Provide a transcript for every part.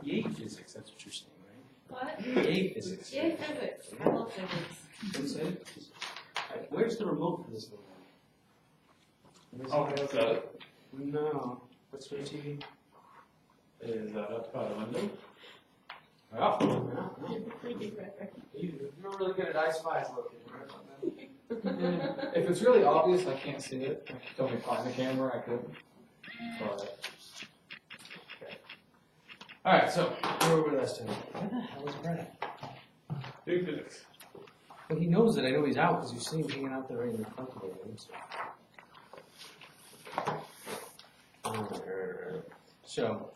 Yay physics, that's what you're saying, right? What? Yay physics. Yay physics. I love physics. What's that? Right, where's the remote for this little one? Oh, what's that? No. What's for the TV? Is that up by the window? Oh. Creepy cracker. You're really good at I Spies looking, right? If it's really obvious, I can't see it. If you told me to find the camera, I could. But Okay. Alright, so, where were we last time? Where the hell is Brad? Big physics. Well, he knows that I know he's out because you see him hanging out there right in the front of the room. So,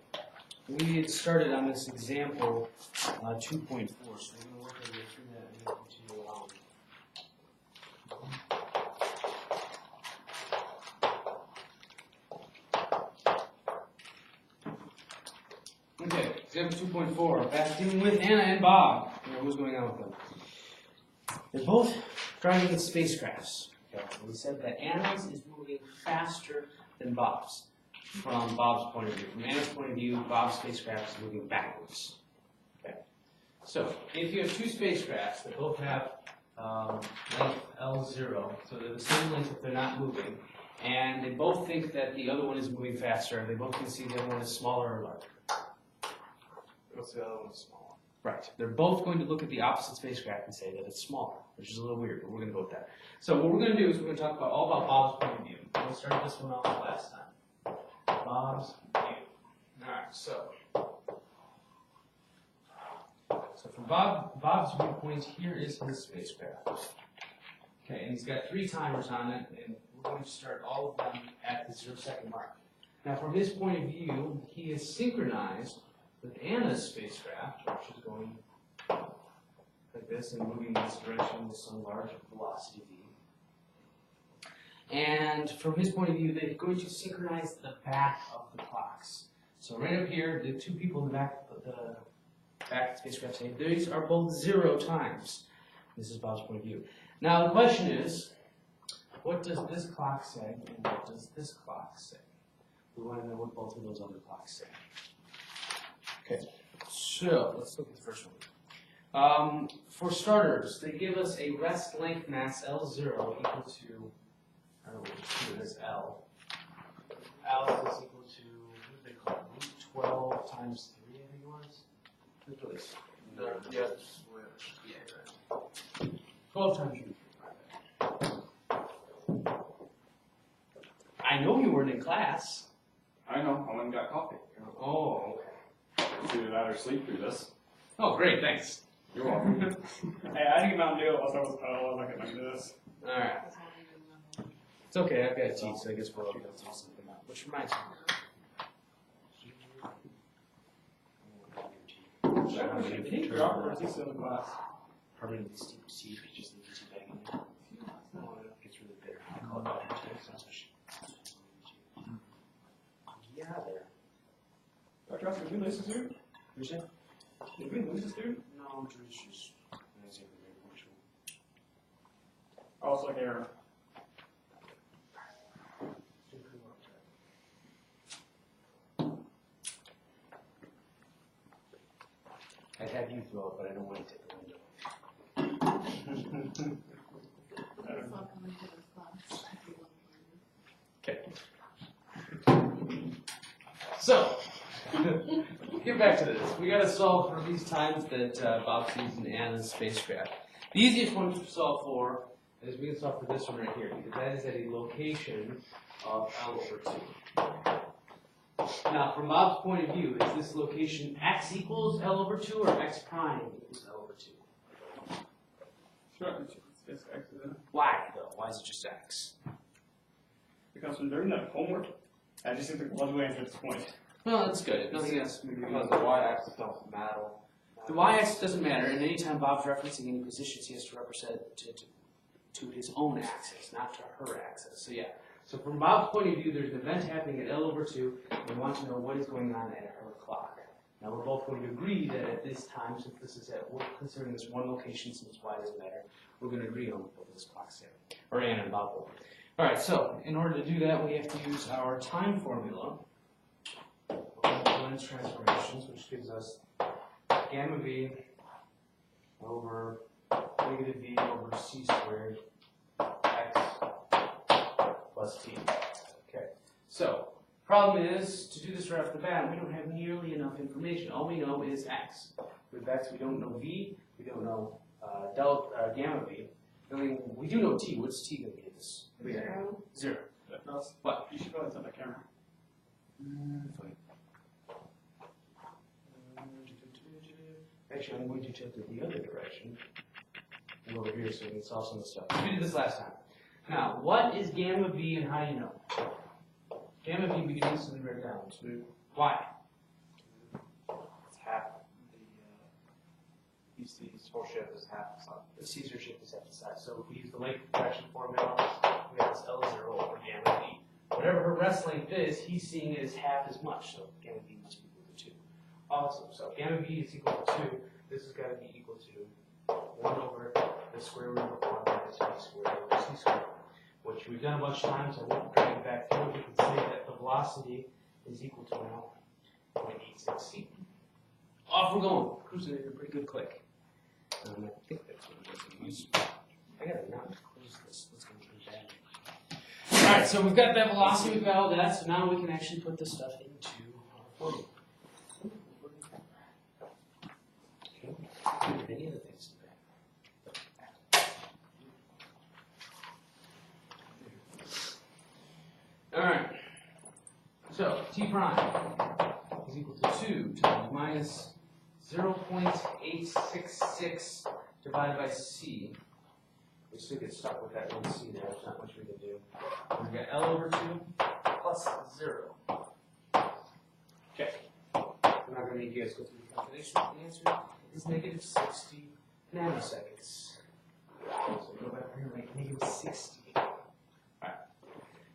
we had started on this example 2.4, so we're going to work our way through that and then continue on. Okay, example 2.4. Back dealing with Anna and Bob. What's going on with them? They're both driving in spacecrafts. Okay. We said that Anna's is moving faster than Bob's, from Bob's point of view. From Anna's point of view, Bob's spacecraft is moving backwards. Okay. So, if you have two spacecrafts that both have length L0, so they're the same length if they're not moving, and they both think that the other one is moving faster, they both can see the other one is smaller or larger. What's the other one smaller? Right. They're both going to look at the opposite spacecraft and say that it's smaller, which is a little weird, but we're going to go with that. So what we're going to do is we're going to talk about all about Bob's point of view. We started this one off last time. Bob's view. All right. So from Bob's viewpoint, here is his spacecraft. Okay, and he's got 3 timers on it, and we're going to start all of them at the 0-second mark. Now, from his point of view, he is synchronized with Anna's spacecraft, which is going like this and moving in this direction with some large velocity v. And from his point of view, they're going to synchronize the back of the clocks. So right up here, the 2 people in the back of the spacecraft say, these are both 0 times. This is Bob's point of view. Now the question is, what does this clock say and what does this clock say? We want to know what both of those other clocks say. Okay, so let's look at the first one. For starters, they give us a rest length mass L0 equal to, I don't know what to do this, L. L is equal to, what do they call it, root 12 times 3, I think it was? Let's do this. No, yes. Yeah, right. 12 times root 3. I know you weren't in class. I know. I went and got coffee. Oh, okay. It's either that or sleep through this. Oh, great, thanks. You're welcome. Hey, I didn't get Mountain Dew. Also, I was like, I can do this. All right. It's okay, I've got tea, so I guess we'll all go through something out. Which reminds me. He's in the class. Probably need to steep tea, but just leave the tea bag in there. Oh, it gets really bitter. I'll call it back. Yeah, there. Dr. Oscar, did we lose this dude? Who's that? Did we lose this dude? No, Drew's just very punctual. Oh, it's like Aaron. I'd have you throw it, but I don't want to take the window. Okay. So, get back to this. We got to solve for these times that Bob sees in Anna's spacecraft. The easiest one to solve for is we can solve for this one right here, because that is at a location of L/2. Now, from Bob's point of view, is this location x equals L/2 or x prime equals L/2? Sure, it's X, isn't it? Why, though? Why is it just x? Because when during that homework, I just think the logical answer at this point. Well, that's good. If nothing else, because the y-axis don't matter. the y-axis doesn't matter, and anytime Bob's referencing any positions, he has to represent to his own axis, not to her axis. So yeah. So from Bob's point of view, there's an event happening at L/2, and we want to know what is going on at her clock. Now we're both going to agree that at this time, since this is we're considering this one location, since y doesn't matter, we're going to agree on what this clock's saying, or Anna and Bob will. All right. So in order to do that, we have to use our time formula. Lorentz transformations, which gives us gamma v over negative v over c squared x plus t. Okay. So, problem is, to do this right off the bat, we don't have nearly enough information. All we know is x. With x, we don't know v, we don't know gamma v. I mean, we do know t. What's t going to give us? 0. What? You should probably set that camera. Fine. Actually, I'm going to tilt it the other direction. And over here so we can solve some of the stuff. We did this last time. Now, what is gamma v and how do you know? Gamma v we can instantly write down. Why? It's half the UC's whole shift is half the size. The Caesar shift is half the size. So if we use the length fraction formula, we have this L0 over gamma v. Whatever her rest length is, he's seeing it as half as much. So gamma v must be equal to 2. Awesome. So gamma v is equal to 2. This has got to be equal to 1 over the square root of 1 minus v squared over c squared. Which we've done a bunch of times. I won't bring it back through. We can say that the velocity is equal to now 0.86 c. Off we're going. Cruising at a pretty good click. I think that's what it is. I gotta not close this. Let's go through that. Alright, so we've got that velocity, we've got all that, so now we can actually put this stuff into our formula. Okay. Any other things to that? Alright. So T prime is equal to 2 to the minus 0.866 divided by c. We still get stuck with that one c there. There's not much we can do. We've got L over 2 plus 0. Okay. I'm not going to make you guys go through the calculation. The answer is negative 60 nanoseconds. So go back here and make negative 60. Alright.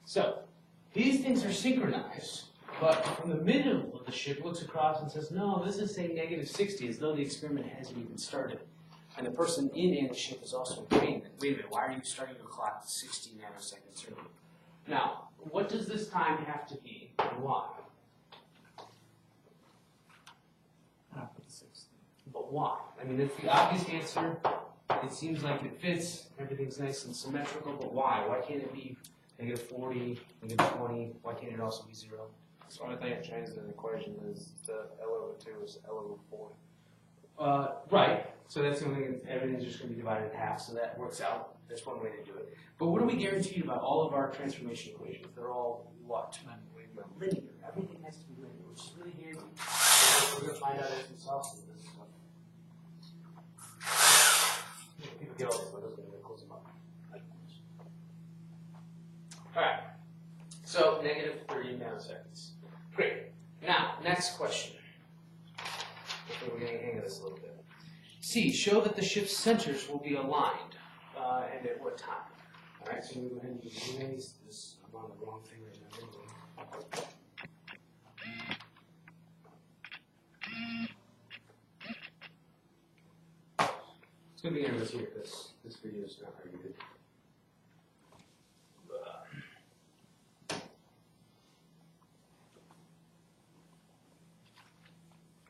So, these things are synchronized. But from the middle of the ship, it looks across and says, no, this is saying negative 60, as though the experiment hasn't even started. And the person in the ship is also agreeing that, wait a minute, why are you starting your clock 60 nanoseconds early? Now, what does this time have to be, and why? But why? I mean, it's the obvious answer. It seems like it fits. Everything's nice and symmetrical, but why? Why can't it be negative 40, negative 20? Why can't it also be 0? The only thing that changes in the equation is the L over 2 is L over 4. Right. So that's the only thing. Everything's just going to be divided in half, so that works out. That's one way to do it. But what are we guaranteed about all of our transformation equations? They're all what? Linear. Everything has to be linear, which is really handy. We're going to find out as we solve some of this stuff. People get all these windows and then close them up. Alright. So, negative 30 nanoseconds. Great. Now, next question. Okay, we're getting the hang of this a little bit. C, show that the ship's centers will be aligned, and at what time? All right, so we go ahead and do this. I'm on the wrong thing right now. Anyway. It's going to be nervous here because this video is not very good.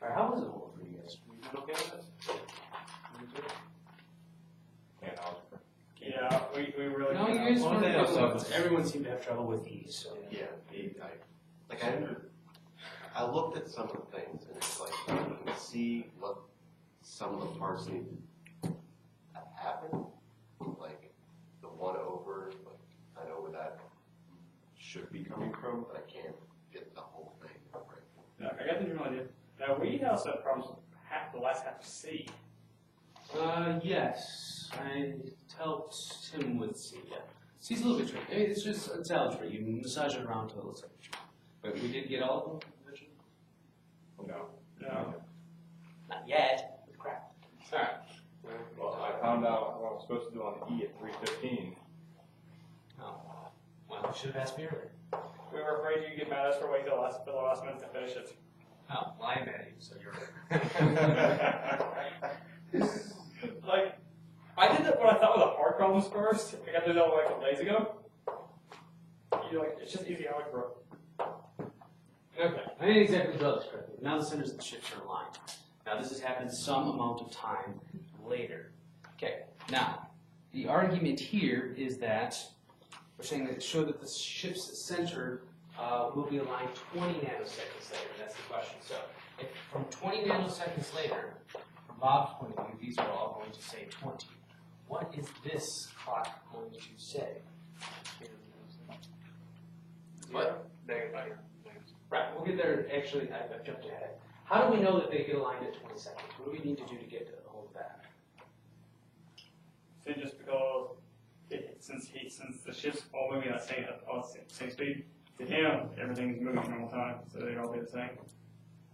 All right, how was it all for you guys? Were you okay with this? Yeah, we really. No, you guys weren't. Everyone seemed to have trouble with these. So. Yeah, I looked at some of the things, and it's like you can see what some of the parts need to happen. Like the 1 over, like I know where that should be coming from, but I can't get the whole thing right. No, I got the general idea. Now we also have problems with the last half of C. Yes. I helped Tim with C. Yeah. C's a little bit tricky. I mean, it's algebra. You massage it around until it looks like a tree. But we did get all of them eventually? No. Not yet. Crap. All right. Well, I found out what I was supposed to do on the E at 3:15. Oh. Well, you should have asked me earlier. We were afraid you'd get mad at us for waiting till the last minute to finish it. Oh, well, I'm mad at you, so you're Like, I did what I thought was a hard problems first. I got to know like a couple days ago. You're like, it's just easy algebra. Okay. I didn't exactly draw this correctly. but now the centers of the ships are aligned. Now this has happened some amount of time later. Okay, now, the argument here is that we're saying that show that the ship's center will be aligned 20 nanoseconds later. That's the question. So, if from 20 nanoseconds later, from Bob's point of view, these are all going to say 20. What is this clock going to say? What? Right, we'll get there. Actually, I've jumped ahead. How do we know that they get aligned at 20 seconds? What do we need to do to get a hold of that? So just because since the ships all moving at the same speed, to him everything's moving at normal time, so they all be the same.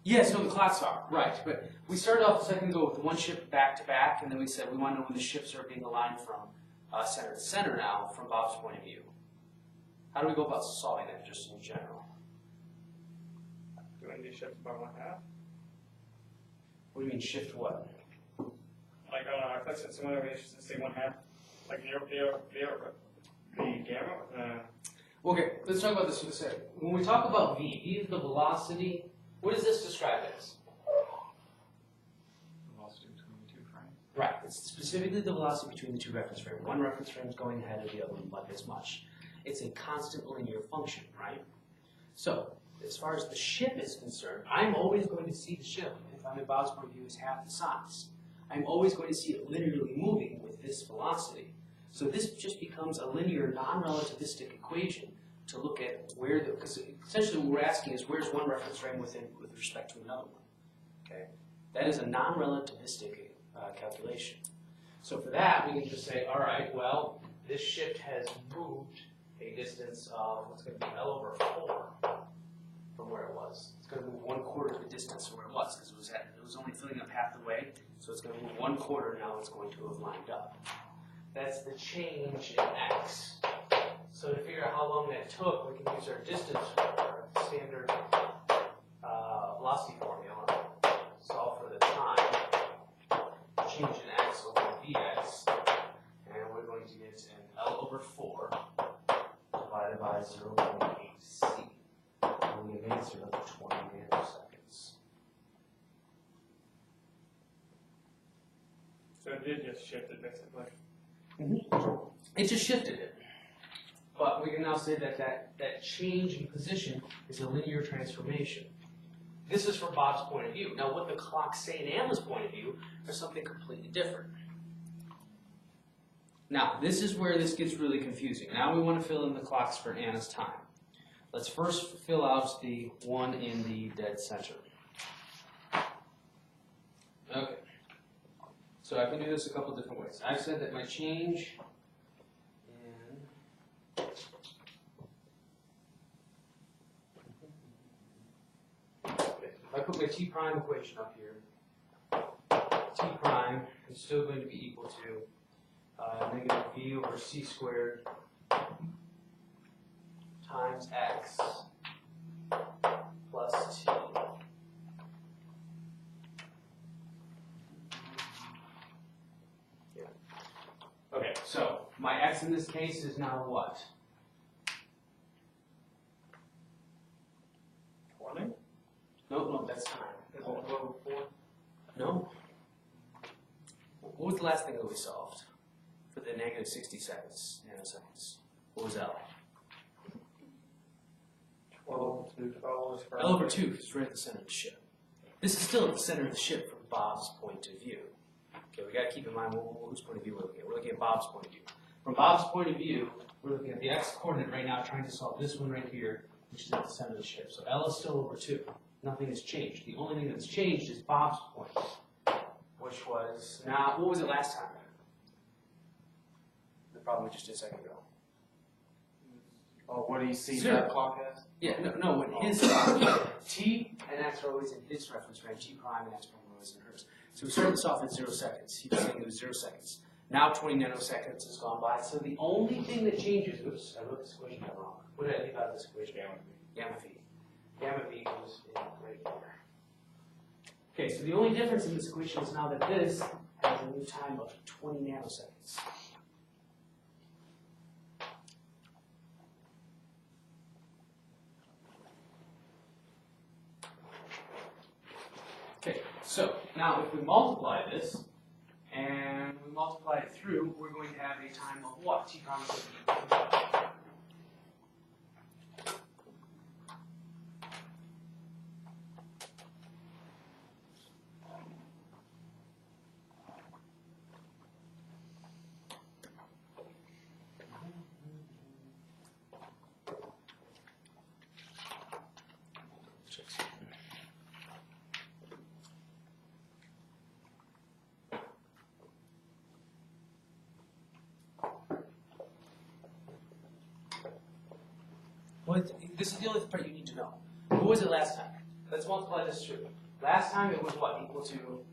Yes, no, the clocks are, right. But we started off a second ago with one ship back to back, and then we said we want to know when the ships are being aligned from center to center now, from Bob's point of view. How do we go about solving that, just in general? Doing these ships by 1/2. What do you mean, shift what? Like on our flexion simulator, we just say 1/2. Like the gamma. Okay, let's talk about this for a second. When we talk about V, V is the velocity. What is this described as? Velocity between the two frames. Right, it's specifically the velocity between the two reference frames. One reference frame is going ahead of the other one by this much. It's a constant linear function, right? So, as far as the ship is concerned, I'm always going to see the ship, if I'm in Bob's point of view, is half the size. I'm always going to see it linearly moving with this velocity. So this just becomes a linear, non-relativistic equation to look at where the, because essentially what we're asking is where's one reference frame with respect to another one, okay? That is a non-relativistic calculation. So for that, we can just say, all right, well, this ship has moved a distance of, what's going to be L over 4 from where it was. It's going to move 1/4 of the distance from where it was, because it was only filling up half the way, so it's going to move 1/4, now it's going to have lined up. That's the change in x. So to figure out how long that took, we can use our distance, our standard velocity formula, solve for the time, change in x over dx, and we're going to get an L over 4 divided by 0.8 c. And we have an answer of 20 nanoseconds. So it did just shift it basically. It just shifted it. But we can now say that that change in position is a linear transformation. This is from Bob's point of view. Now what the clocks say in Anna's point of view is something completely different. Now, this is where this gets really confusing. Now we want to fill in the clocks for Anna's time. Let's first fill out the one in the dead center. Okay. So I can do this a couple different ways. I've said that my change in if I put my T prime equation up here, T prime is still going to be equal to negative V over C squared times X plus T. Okay, so my X in this case is now what? 20? No, that's time. No. What was the last thing that we solved for the negative 60 seconds, nanoseconds? What was L? 12 to 12 is L over 2 is right at the center of the ship. This is still at the center of the ship from Bob's point of view. Okay, we got to keep in mind whose point of view we're looking at. We're looking at Bob's point of view. From Bob's point of view, we're looking at the x coordinate right now, trying to solve this one right here, which is at the center of the ship. So L is still over 2. Nothing has changed. The only thing that's changed is Bob's point, which was now, what was it last time? The problem we just did a second ago. Oh, what do you see 0. that clock as? Yeah, no, when his T and X are always in his reference frame, T prime and X prime are always in hers. So we started this off at 0 seconds. He was saying it was 0 seconds. Now 20 nanoseconds has gone by. So the only thing that changes, oops, I wrote this equation down wrong. What did I leave out of this equation? Gamma V. Gamma V goes in right here. Okay, so the only difference in this equation is now that this has a new time of 20 nanoseconds. Okay, so now if we multiply this, and we multiply it through, we're going to have a time of what? T comma 50. This is the only part you need to know. What was it last time? Let's multiply this through. Last time it was what? Equal to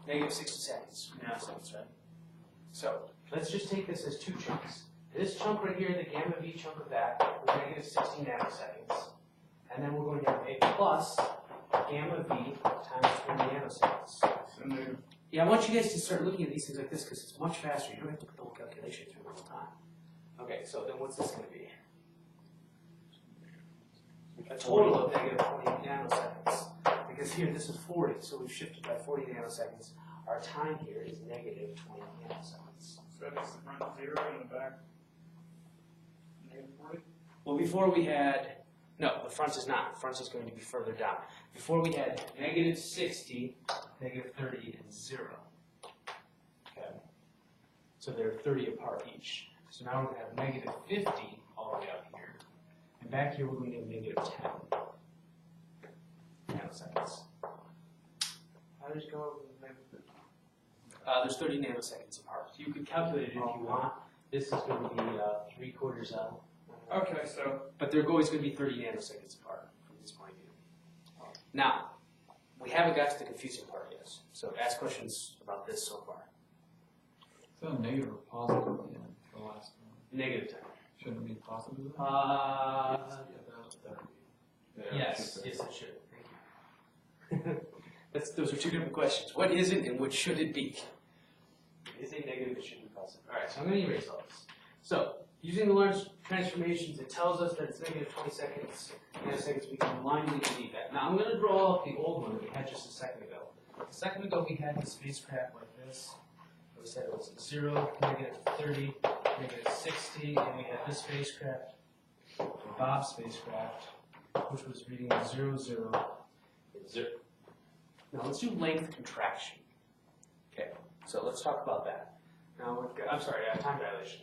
negative 60 seconds. Nanoseconds, right? So let's just take this as two chunks. This chunk right here, the gamma v chunk of that, was negative 60 nanoseconds. And then we're going to have a plus gamma v times 20 nanoseconds. Yeah, I want you guys to start looking at these things like this because it's much faster. You don't have to put the whole calculation through all the time. Okay, so then what's this going to be? A total of negative 20 nanoseconds. Because here this is 40, so we've shifted by 40 nanoseconds. Our time here is negative 20 nanoseconds. So that's the front 0 and the back negative 40? Well, before we had, no, the front is not. The front is going to be further down. Before we had negative 60, negative 30, and 0. Okay. So they're 30 apart each. So now we're going to have negative 50 all the way up here. And back here we're going to have negative 10 nanoseconds. How did you come up with negative 50? There's 30 nanoseconds apart. You could calculate it if you want. This is going to be 3/4 L. Okay, so But they're always going to be 30 nanoseconds apart from this point of view. Now, we haven't got to the confusing part yet. So ask questions about this so far. So negative or positive again, the last one. Negative 10. Shouldn't it be positive? Yes, it should. Thank you. Those are two different questions. What is it and what should it be? It is a negative, it should be positive. All right, so I'm going to erase all this. So, using the Lorentz transformations, it tells us that it's negative 20 seconds, nanoseconds. We can blindly believe that. Now, I'm going to draw up the old one that we had just a second ago. A second ago, we had the spacecraft like this. We said it was 0, negative 30, negative 60, and we had this spacecraft, Bob's spacecraft, which was reading 0, 0, and 0. Now let's do length contraction. Okay, so let's talk about that. Now, I'm sorry, time dilation.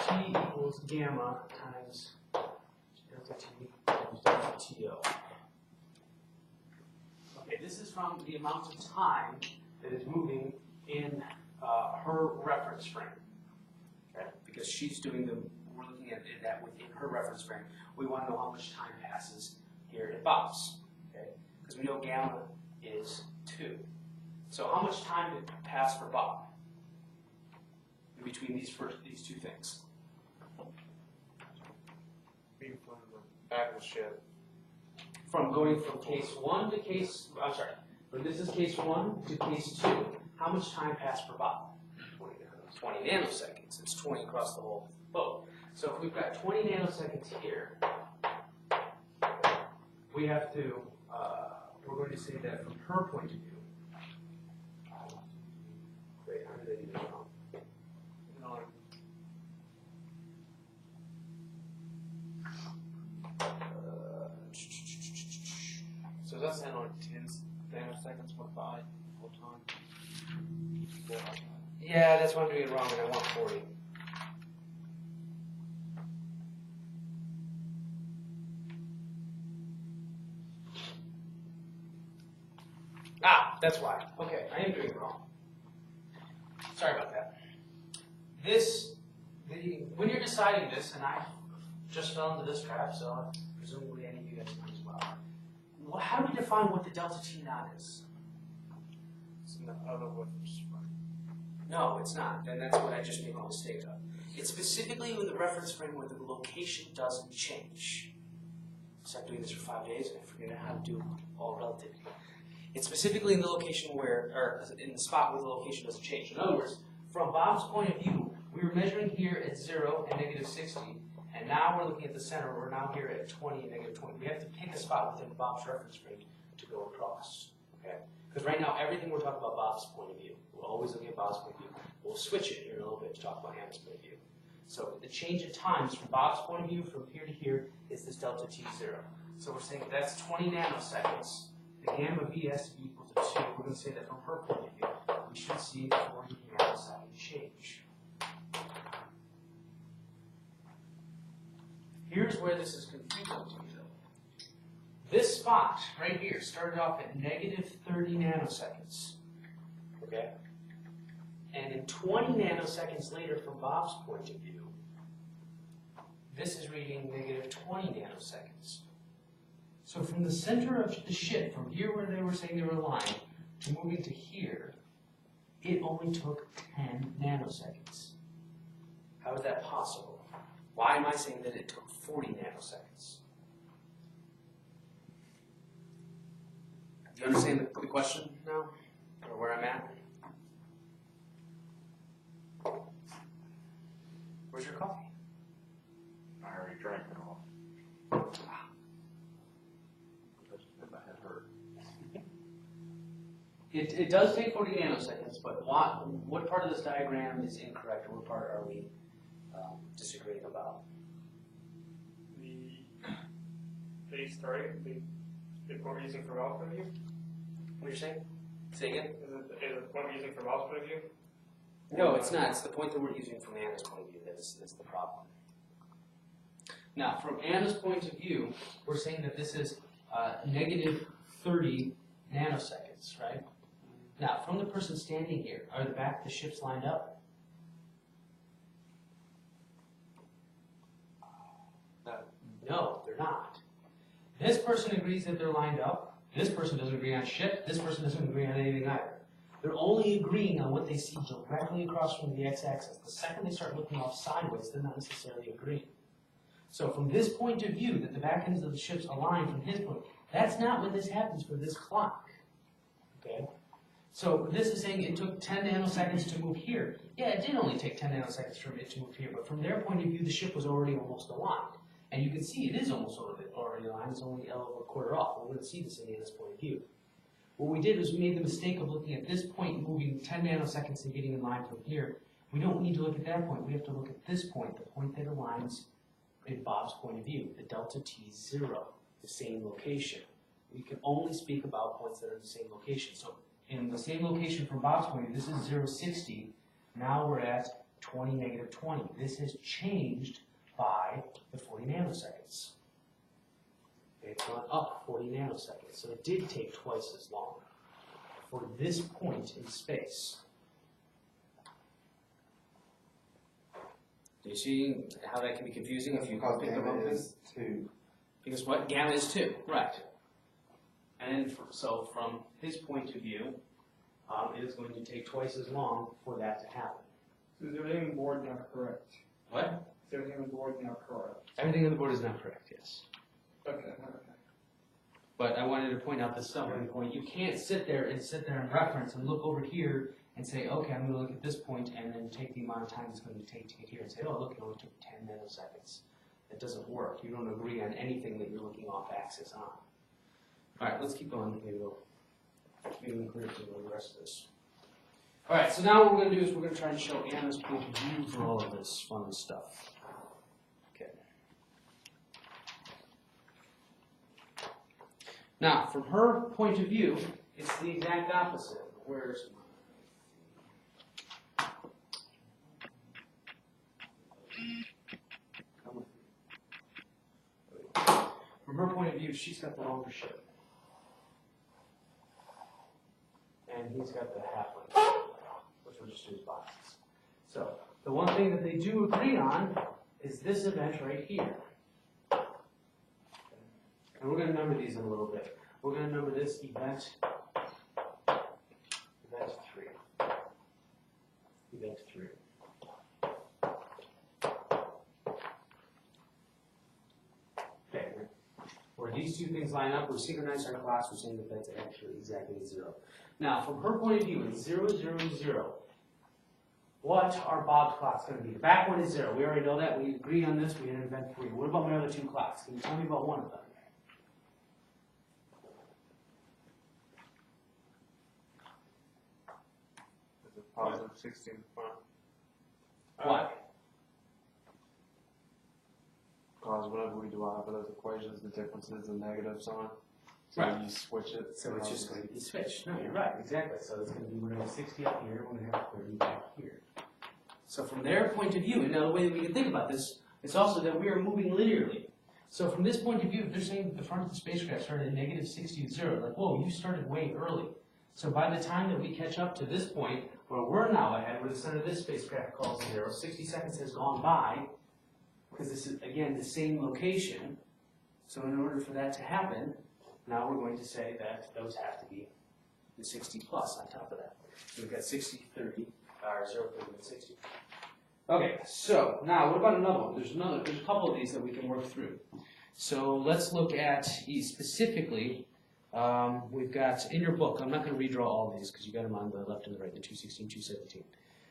T equals gamma times delta T times delta TO. Okay, this is from the amount of time that is moving in her reference frame. Okay, because she's doing we're looking at that within her reference frame. We want to know how much time passes here at Bob's. Okay, because we know gamma is 2. So how much time did pass for Bob in between these two things? Being from the back of the ship. From going from case 1 to case, I'm sorry, from this is case 1 to case 2, how much time passed for Bob? 20 nanoseconds. It's 20 across the whole boat. So if we've got 20 nanoseconds here, we have to, we're going to say that from her point of view. Wait, how did I do that wrong? So that's saying like 10 nanoseconds went by the whole time? Yeah, that's why I'm doing it wrong, and I want 40. Ah, that's why. Okay, I am doing it wrong. Sorry about that. When you're deciding this, and I just fell into this trap, so presumably any of you guys might as well. How do we define what the delta T naught is? It's in the other reference frame. No, it's not, and that's what I just made a mistake of. It's specifically in the reference frame where the location doesn't change. So I'm doing this for 5 days, and I forget how to do all relativity. It's specifically in the location where, or in the spot where the location doesn't change. In other words, from Bob's point of view, we were measuring here at 0 and negative 60, and now we're looking at the center, we're now here at 20 and negative 20. We have to pick a spot within Bob's reference frame to go across, okay? Because right now, everything we're talking about Bob's point of view. We're always looking at Bob's point of view. We'll switch it here in a little bit to talk about Hannah's point of view. So the change in times from Bob's point of view from here to here is this delta t0. So we're saying that's 20 nanoseconds. The gamma v has to be equal to 2. We're going to say that from her point of view, we should see a 40 nanosecond change. Here's where this is confusing to me, though. This spot right here started off at negative 30 nanoseconds. Okay? And in 20 nanoseconds later, from Bob's point of view, this is reading negative 20 nanoseconds. So from the center of the ship, from here where they were saying they were aligned, to moving to here, it only took 10 nanoseconds. How is that possible? Why am I saying that it took 40 nanoseconds? Do you understand the question now? Or where I'm at? Where's your coffee? I already drank it all. My head hurt. It does take 40 nanoseconds, but what part of this diagram is incorrect, or what part are we disagreeing about? The story, the point we're using for Bob's point of view? What are you saying? Say again? Is it the point we're using for Bob's point of view? No, it's not. It's the point that we're using from Anna's point of view that's the problem. Now, from Anna's point of view, we're saying that this is negative 30 nanoseconds, right? Now, from the person standing here, are the back of the ships lined up? No, they're not. This person agrees that they're lined up. This person doesn't agree on ship. This person doesn't agree on anything either. They're only agreeing on what they see directly across from the x-axis. The second they start looking off sideways, they're not necessarily agreeing. So from this point of view, that the back ends of the ships align from his point, that's not when this happens for this clock. Okay? So this is saying it took 10 nanoseconds to move here. Yeah, it did only take 10 nanoseconds for it to move here, but from their point of view, the ship was already almost aligned. And you can see it is almost already aligned. It's only L over a quarter off. We're going to see this in Anna's point of view. What we did was we made the mistake of looking at this point, moving 10 nanoseconds and getting in line from here. We don't need to look at that point. We have to look at this point, the point that aligns in Bob's point of view, the delta t0, the same location. We can only speak about points that are in the same location. So in the same location from Bob's point of view, this is 060. Now we're at 20, negative 20. This has changed by the 40 nanoseconds. It's gone up 40 nanoseconds. So it did take twice as long for this point in space. Do you see how that can be confusing if you Because think gamma about this? is 2. Because what? Gamma is 2, right. And so from his point of view, it is going to take twice as long for that to happen. So is everything on the board now correct? What? Is everything on the board now correct? Everything on the board is not correct, yes. Okay. But I wanted to point out the stumbling point. You can't sit there and reference and look over here and say, okay, I'm going to look at this point and then take the amount of time it's going to take to get here and say, oh, look, it only took 10 nanoseconds. That doesn't work. You don't agree on anything that you're looking off axis on. All right, let's keep going. Maybe we'll clear through the rest of this. All right, so now what we're going to do is we're going to try and show Anna's point of view for all of this fun stuff. Okay. Now, from her point of view, it's the exact opposite. Where's From her point of view, she's got the longer ship. And he's got the half length, which we'll just use boxes. So, the one thing that they do agree on is this event right here. And we're going to number these in a little bit. We're going to number this event 3. Event 3. Okay, where these two things line up, we synchronize our clocks, we're saying that that's actually exactly 0. Now, from her point of view, it's 0, 0, 0. What are Bob's clocks going to be? The back one is 0. We already know that. We agree on this. We had event 3. What about my other two clocks? Can you tell me about one of them? Positive 16. Fine. Why? Because whenever we derive those equations, the difference is the negative sign. So Right. you switch it. So it's just going to be switched. No, you're right, exactly. So it's going to be, we're going to have 60 up here, we're going to have 30 back here. So from their point of view, and now the way that we can think about this, it's also that we are moving linearly. So from this point of view, if they're saying the front of the spacecraft started at negative 60 to 0, like, whoa, you started way early. So by the time that we catch up to this point, where we're now ahead, where the center of this spacecraft calls 0, 60 seconds has gone by, because this is, again, the same location. So in order for that to happen, now we're going to say that those have to be the 60 plus on top of that. So we've got 60, 30, or 0, 30, and 60. Okay, so now what about another one? There's a couple of these that we can work through. So let's look at specifically, we've got in your book, I'm not going to redraw all of these because you got them on the left and the right, the 216, 217.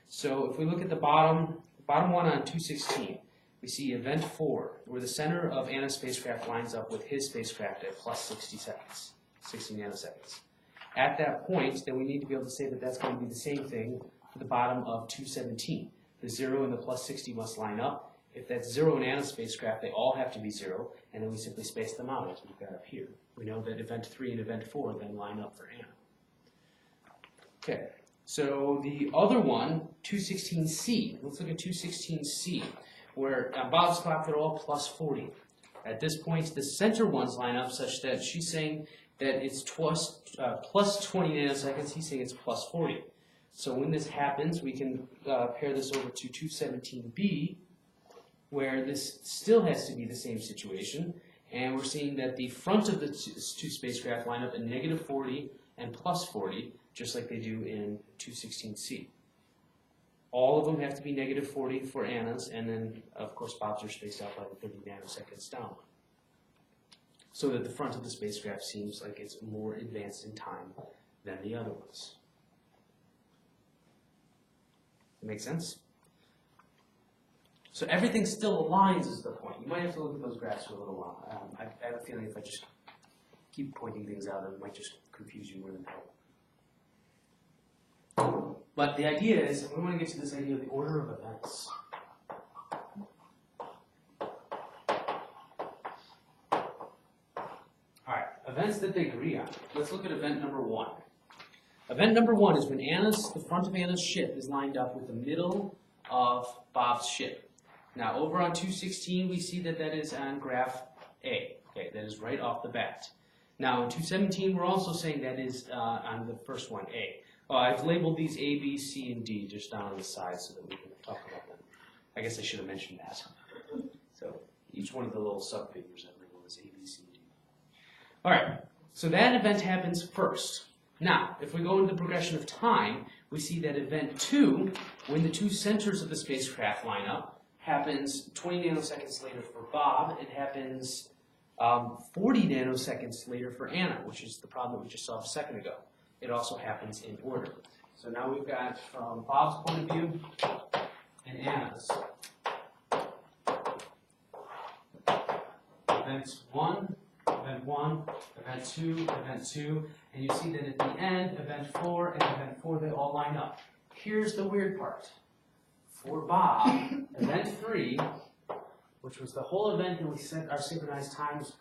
So if we look at the bottom one on 216, we see event 4, where the center of Anna's spacecraft lines up with his spacecraft at plus 60 seconds, 60 nanoseconds. At that point, then we need to be able to say that that's going to be the same thing for the bottom of 217. The 0 and the plus 60 must line up. If that's 0 in Anna's spacecraft, they all have to be 0, and then we simply space them out as we've got up here. We know that event 3 and event 4 then line up for Anna. Okay, so the other one, 216C, let's look at 216C. Where on Bob's clock, they're all plus 40. At this point, the center ones line up such that she's saying that it's plus 20 nanoseconds, he's saying it's plus 40. So when this happens, we can pair this over to 217B, where this still has to be the same situation, and we're seeing that the front of the two spacecraft line up at negative 40 and plus 40, just like they do in 216C. All of them have to be negative 40 for Anna's, and then, of course, Bob's are spaced out by 30 nanoseconds down. So that the front of the spacecraft seems like it's more advanced in time than the other ones. That make sense? So everything still aligns is the point. You might have to look at those graphs for a little while. I have a feeling if I just keep pointing things out, it might just confuse you more than help. But the idea is, we want to get to this idea of the order of events. Alright, events that they agree on. Let's look at event number 1. Event number 1 is when the front of Anna's ship is lined up with the middle of Bob's ship. Now over on 216, we see that that is on graph A. Okay, that is right off the bat. Now in 217, we're also saying that is on the first one, A. I've labeled these A, B, C, and D just down on the side so that we can talk about them. I guess I should have mentioned that. So each one of the little subfigures I've labeled as A, B, C, and D. All right, so that event happens first. Now, if we go into the progression of time, we see that event 2, when the two centers of the spacecraft line up, happens 20 nanoseconds later for Bob. It happens 40 nanoseconds later for Anna, which is the problem that we just saw a second ago. It also happens in order. So now we've got, from Bob's point of view and Anna's, event 1, event 1, event 2, and you see that at the end, event 4 and event 4, they all line up. Here's the weird part. For Bob, event 3, which was the whole event that we set our synchronized times,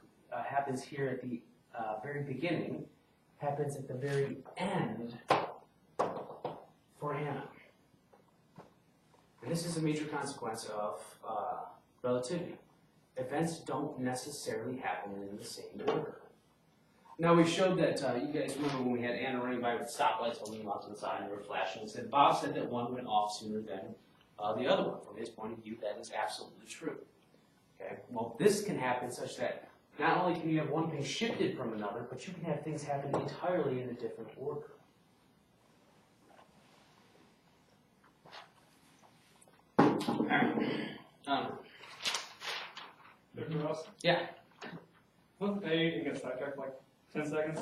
happens here at the very beginning, happens at the very end for Anna. And this is a major consequence of relativity. Events don't necessarily happen in the same order. Now we showed that, you guys remember when we had Anna running by with stoplights holding them out to the side and they were flashing, and said Bob said that one went off sooner than the other one. From his point of view, that is absolutely true. Okay? Well, this can happen such that not only can you have one thing shifted from another, but you can have things happen entirely in a different order. Victor Ross? Yeah. Wasn't they get sidetracked like 10 seconds?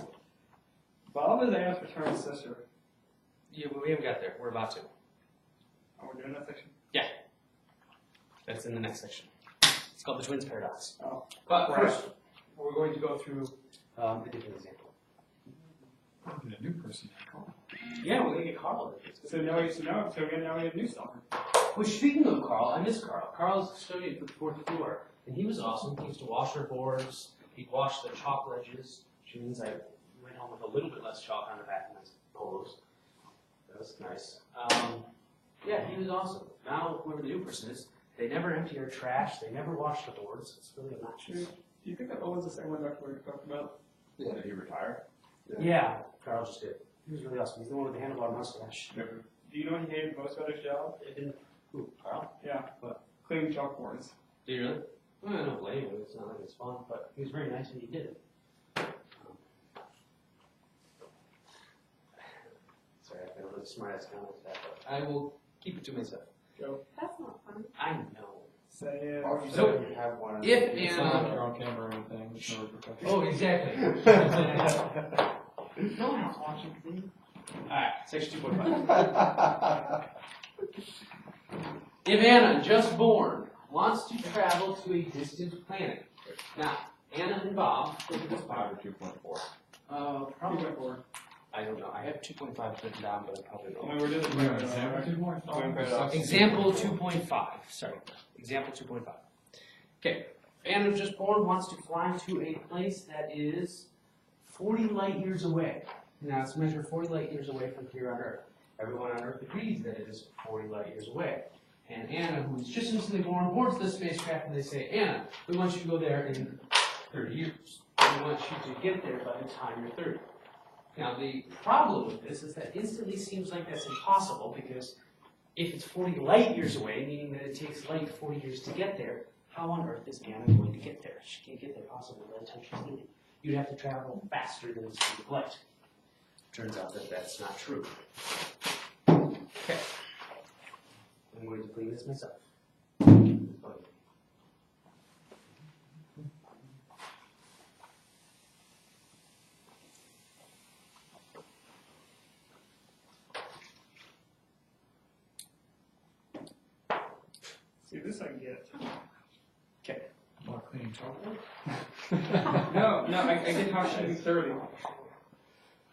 Bob is Anna's fraternal sister. Yeah, we haven't got there. We're about to. Are we doing that section? Yeah. That's in the next section. It's called the twins paradox. Oh. But first, we're going to go through a different example. A new person. Yeah, we're gonna get Carl. So now we have new summer. Well, speaking of Carl, I miss Carl. Carl's custodian for the 4th floor, and he was awesome. He used to wash our boards. He'd wash the chalk ledges, which means I went home with a little bit less chalk on the back of my polos. That was nice. Yeah, he was awesome. Now, whoever the new person is, they never empty our trash. They never wash the boards. It's really obnoxious. Do you think that was the same one that we talked about? Yeah, did he retire? Yeah, Carl just did. He was really awesome. He's the one with the handlebar mustache. Do you know what he hated most about his job? Who, Carl? Yeah. What? Cleaning chalkboards. Do you really? Well, I don't blame him. It's not like it's fun, but he was very nice and he did it. Sorry, I feel a little smart ass comment to that, but I will keep it to myself. Go. That's not funny. I know. Say it. Or if So, you have one. if it's Anna- not like you're on camera or anything. It's no repercussions. Oh, exactly. No one's watching, please. Alright, section 2.5. If Anna, just born, wants to travel to a distant planet. Now, Anna and Bob, look at this part. 5 or 2.4. Probably. 2.4. I don't know. I have 2.5 written down, but I probably I don't. mean, we're doing We have an example 2.5. Example 2.5. Sorry. Example 2.5. Okay. Anna, just born, wants to fly to a place that is 40 light years away. Now, let's measure 40 light years away from here on Earth. Everyone on Earth agrees that it is 40 light years away. And Anna, who is just recently born, boards the spacecraft and they say, Anna, we want you to go there in 30 years. We want you to get there by the time you're 30. Now, the problem with this is that instantly seems like that's impossible because if it's 40 light years away, meaning that it takes light 40 years to get there, how on earth is Anna going to get there? She can't get there possibly by the time she's 30. You'd have to travel faster than the speed of light. Turns out that that's not true. Okay. I'm going to clean this myself. See, this I get. Okay. More clean chocolate? No, I get how she be 30.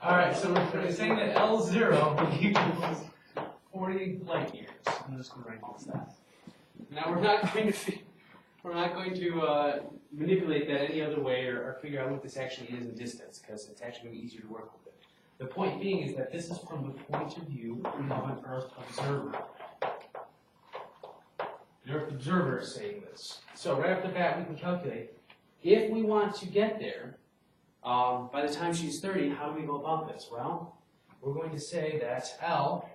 Alright, so we're saying that L0 equals 40 light years. I'm just going to write all that. Now we're not going to manipulate that any other way or figure out what this actually is in distance, because it's actually going to be easier to work with it. The point being is that this is from the point of view of an Earth observer. The Earth observer is saying this. So right off the bat, we can calculate if we want to get there. By the time she's 30, how do we go about this? Well, we're going to say that L,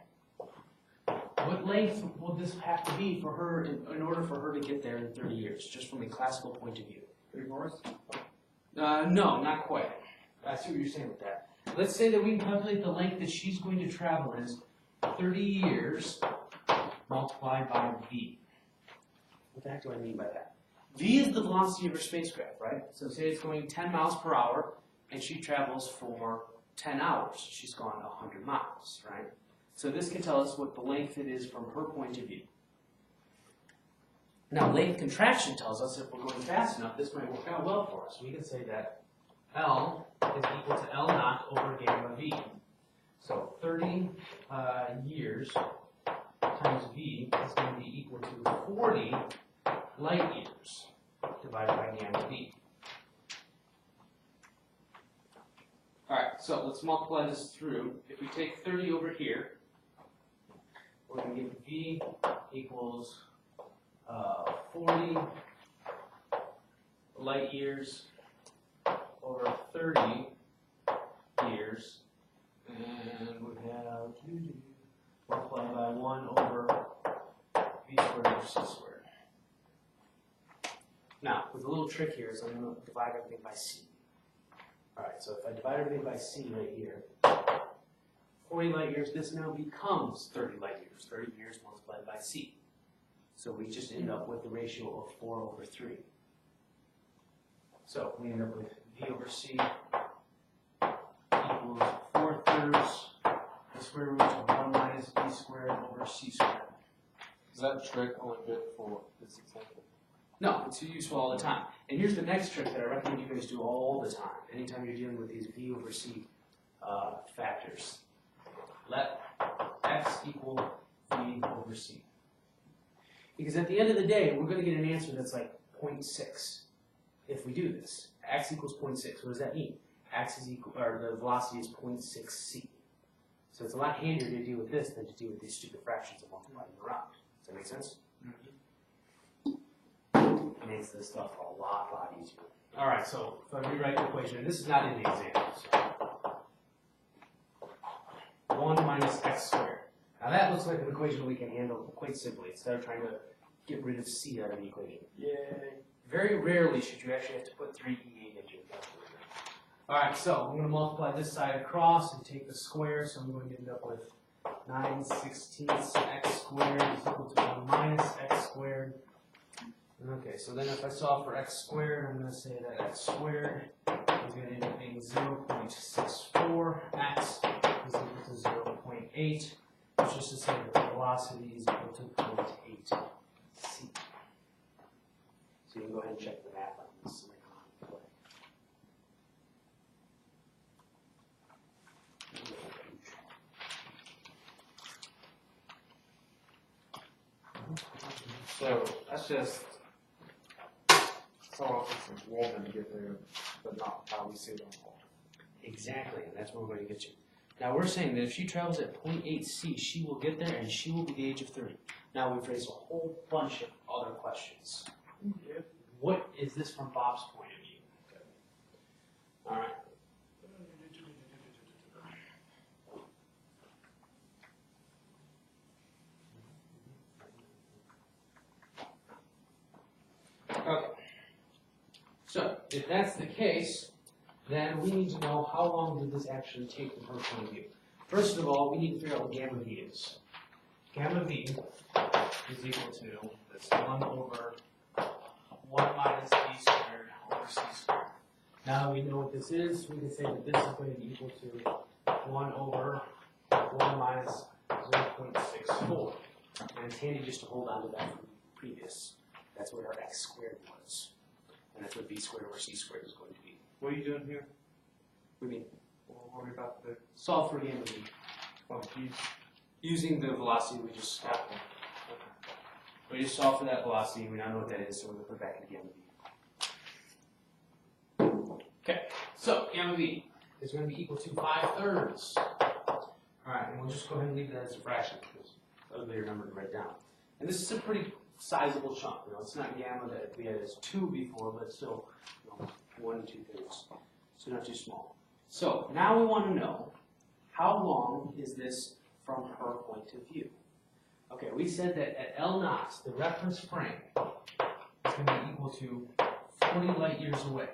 what length will this have to be for her in order for her to get there in 30 years, just from a classical point of view? 3 hours? No, not quite. I see what you're saying with that. Let's say that we can calculate the length that she's going to travel is 30 years multiplied by V. What the heck do I mean by that? V is the velocity of her spacecraft, right? So say it's going 10 miles per hour, and she travels for 10 hours. She's gone 100 miles, right? So this can tell us what the length it is from her point of view. Now, length contraction tells us if we're going fast enough, this might work out well for us. We can say that L is equal to L naught over gamma V. So 30 years times V is going to be equal to 40 light years divided by gamma V. Alright, so let's multiply this through. If we take 30 over here, we're going to get V equals 40 light years over 30 years, and we have multiplied by 1 over V squared over C squared. Now, with a little trick here is I'm going to divide everything by C. Alright, so if I divide everything by C right here, 40 light years, this now becomes 30 light years. 30 years multiplied by C. So we just end up with the ratio of 4 over 3. So we end up with V over C equals 4/3 the square root of 1 minus V squared over C squared. Is that trick only good for this example? No, it's useful all the time. And here's the next trick that I recommend you guys do all the time, anytime you're dealing with these V over C factors. Let equal v over c. Because at the end of the day, we're going to get an answer that's like 0.6 if we do this. X equals 0.6. What does that mean? X is equal, or the velocity is 0.6 c. So it's a lot handier to deal with this than to deal with these stupid fractions and multiplying them around. Does that make sense? It makes this stuff a lot easier. All right, so if I rewrite the equation, and this is not in the exam, so 1 minus x squared. Now that looks like an equation we can handle quite simply instead of trying to get rid of c out of the equation. Yay. Very rarely should you actually have to put 3e into your calculator. All right, so I'm going to multiply this side across and take the square, so I'm going to end up with 9/16 x squared is equal to 1 minus x squared. Okay, so then if I solve for x squared, I'm going to say that x squared is going to end up being 0.64, x is equal to 0.8, which is to say that the velocity is equal to 0.8 c. So you can go ahead and check the math on this. So that's just so it's woven to get there, but not how we see it on the wall. Exactly, and that's where we're going to get to. Now we're saying that if she travels at 0.8 c, she will get there and she will be the age of 30. Now we've raised a whole bunch of other questions. What is this from Bob's point of view? All right. Okay. So, if that's the case, then we need to know how long did this actually take from her point of view. First of all, we need to figure out what gamma v is. Gamma v is equal to this 1 over 1 minus v squared over c squared. Now that we know what this is, we can say that this is going to be equal to 1 over 1 minus 0.64. And it's handy just to hold on to that from previous. That's what our x squared was. And that's what v squared over c squared is going to be. What are you doing here? What do you mean? What are we about to do? Solve for gamma v. Oh, geez. Using the velocity we just solved for. We just solved for that velocity, we now know what that is, so we're going to put it back in gamma v. Okay, so gamma v is going to be equal to 5/3. Alright, and we'll just go ahead and leave that as a fraction, because that was a bigger number to write down. And this is a pretty sizable chunk, it's not gamma that we had as 2 before, but still 1 2/3. So not too small. So now we want to know how long is this from her point of view. Okay, we said that at L naught, the reference frame is going to be equal to 40 light years away.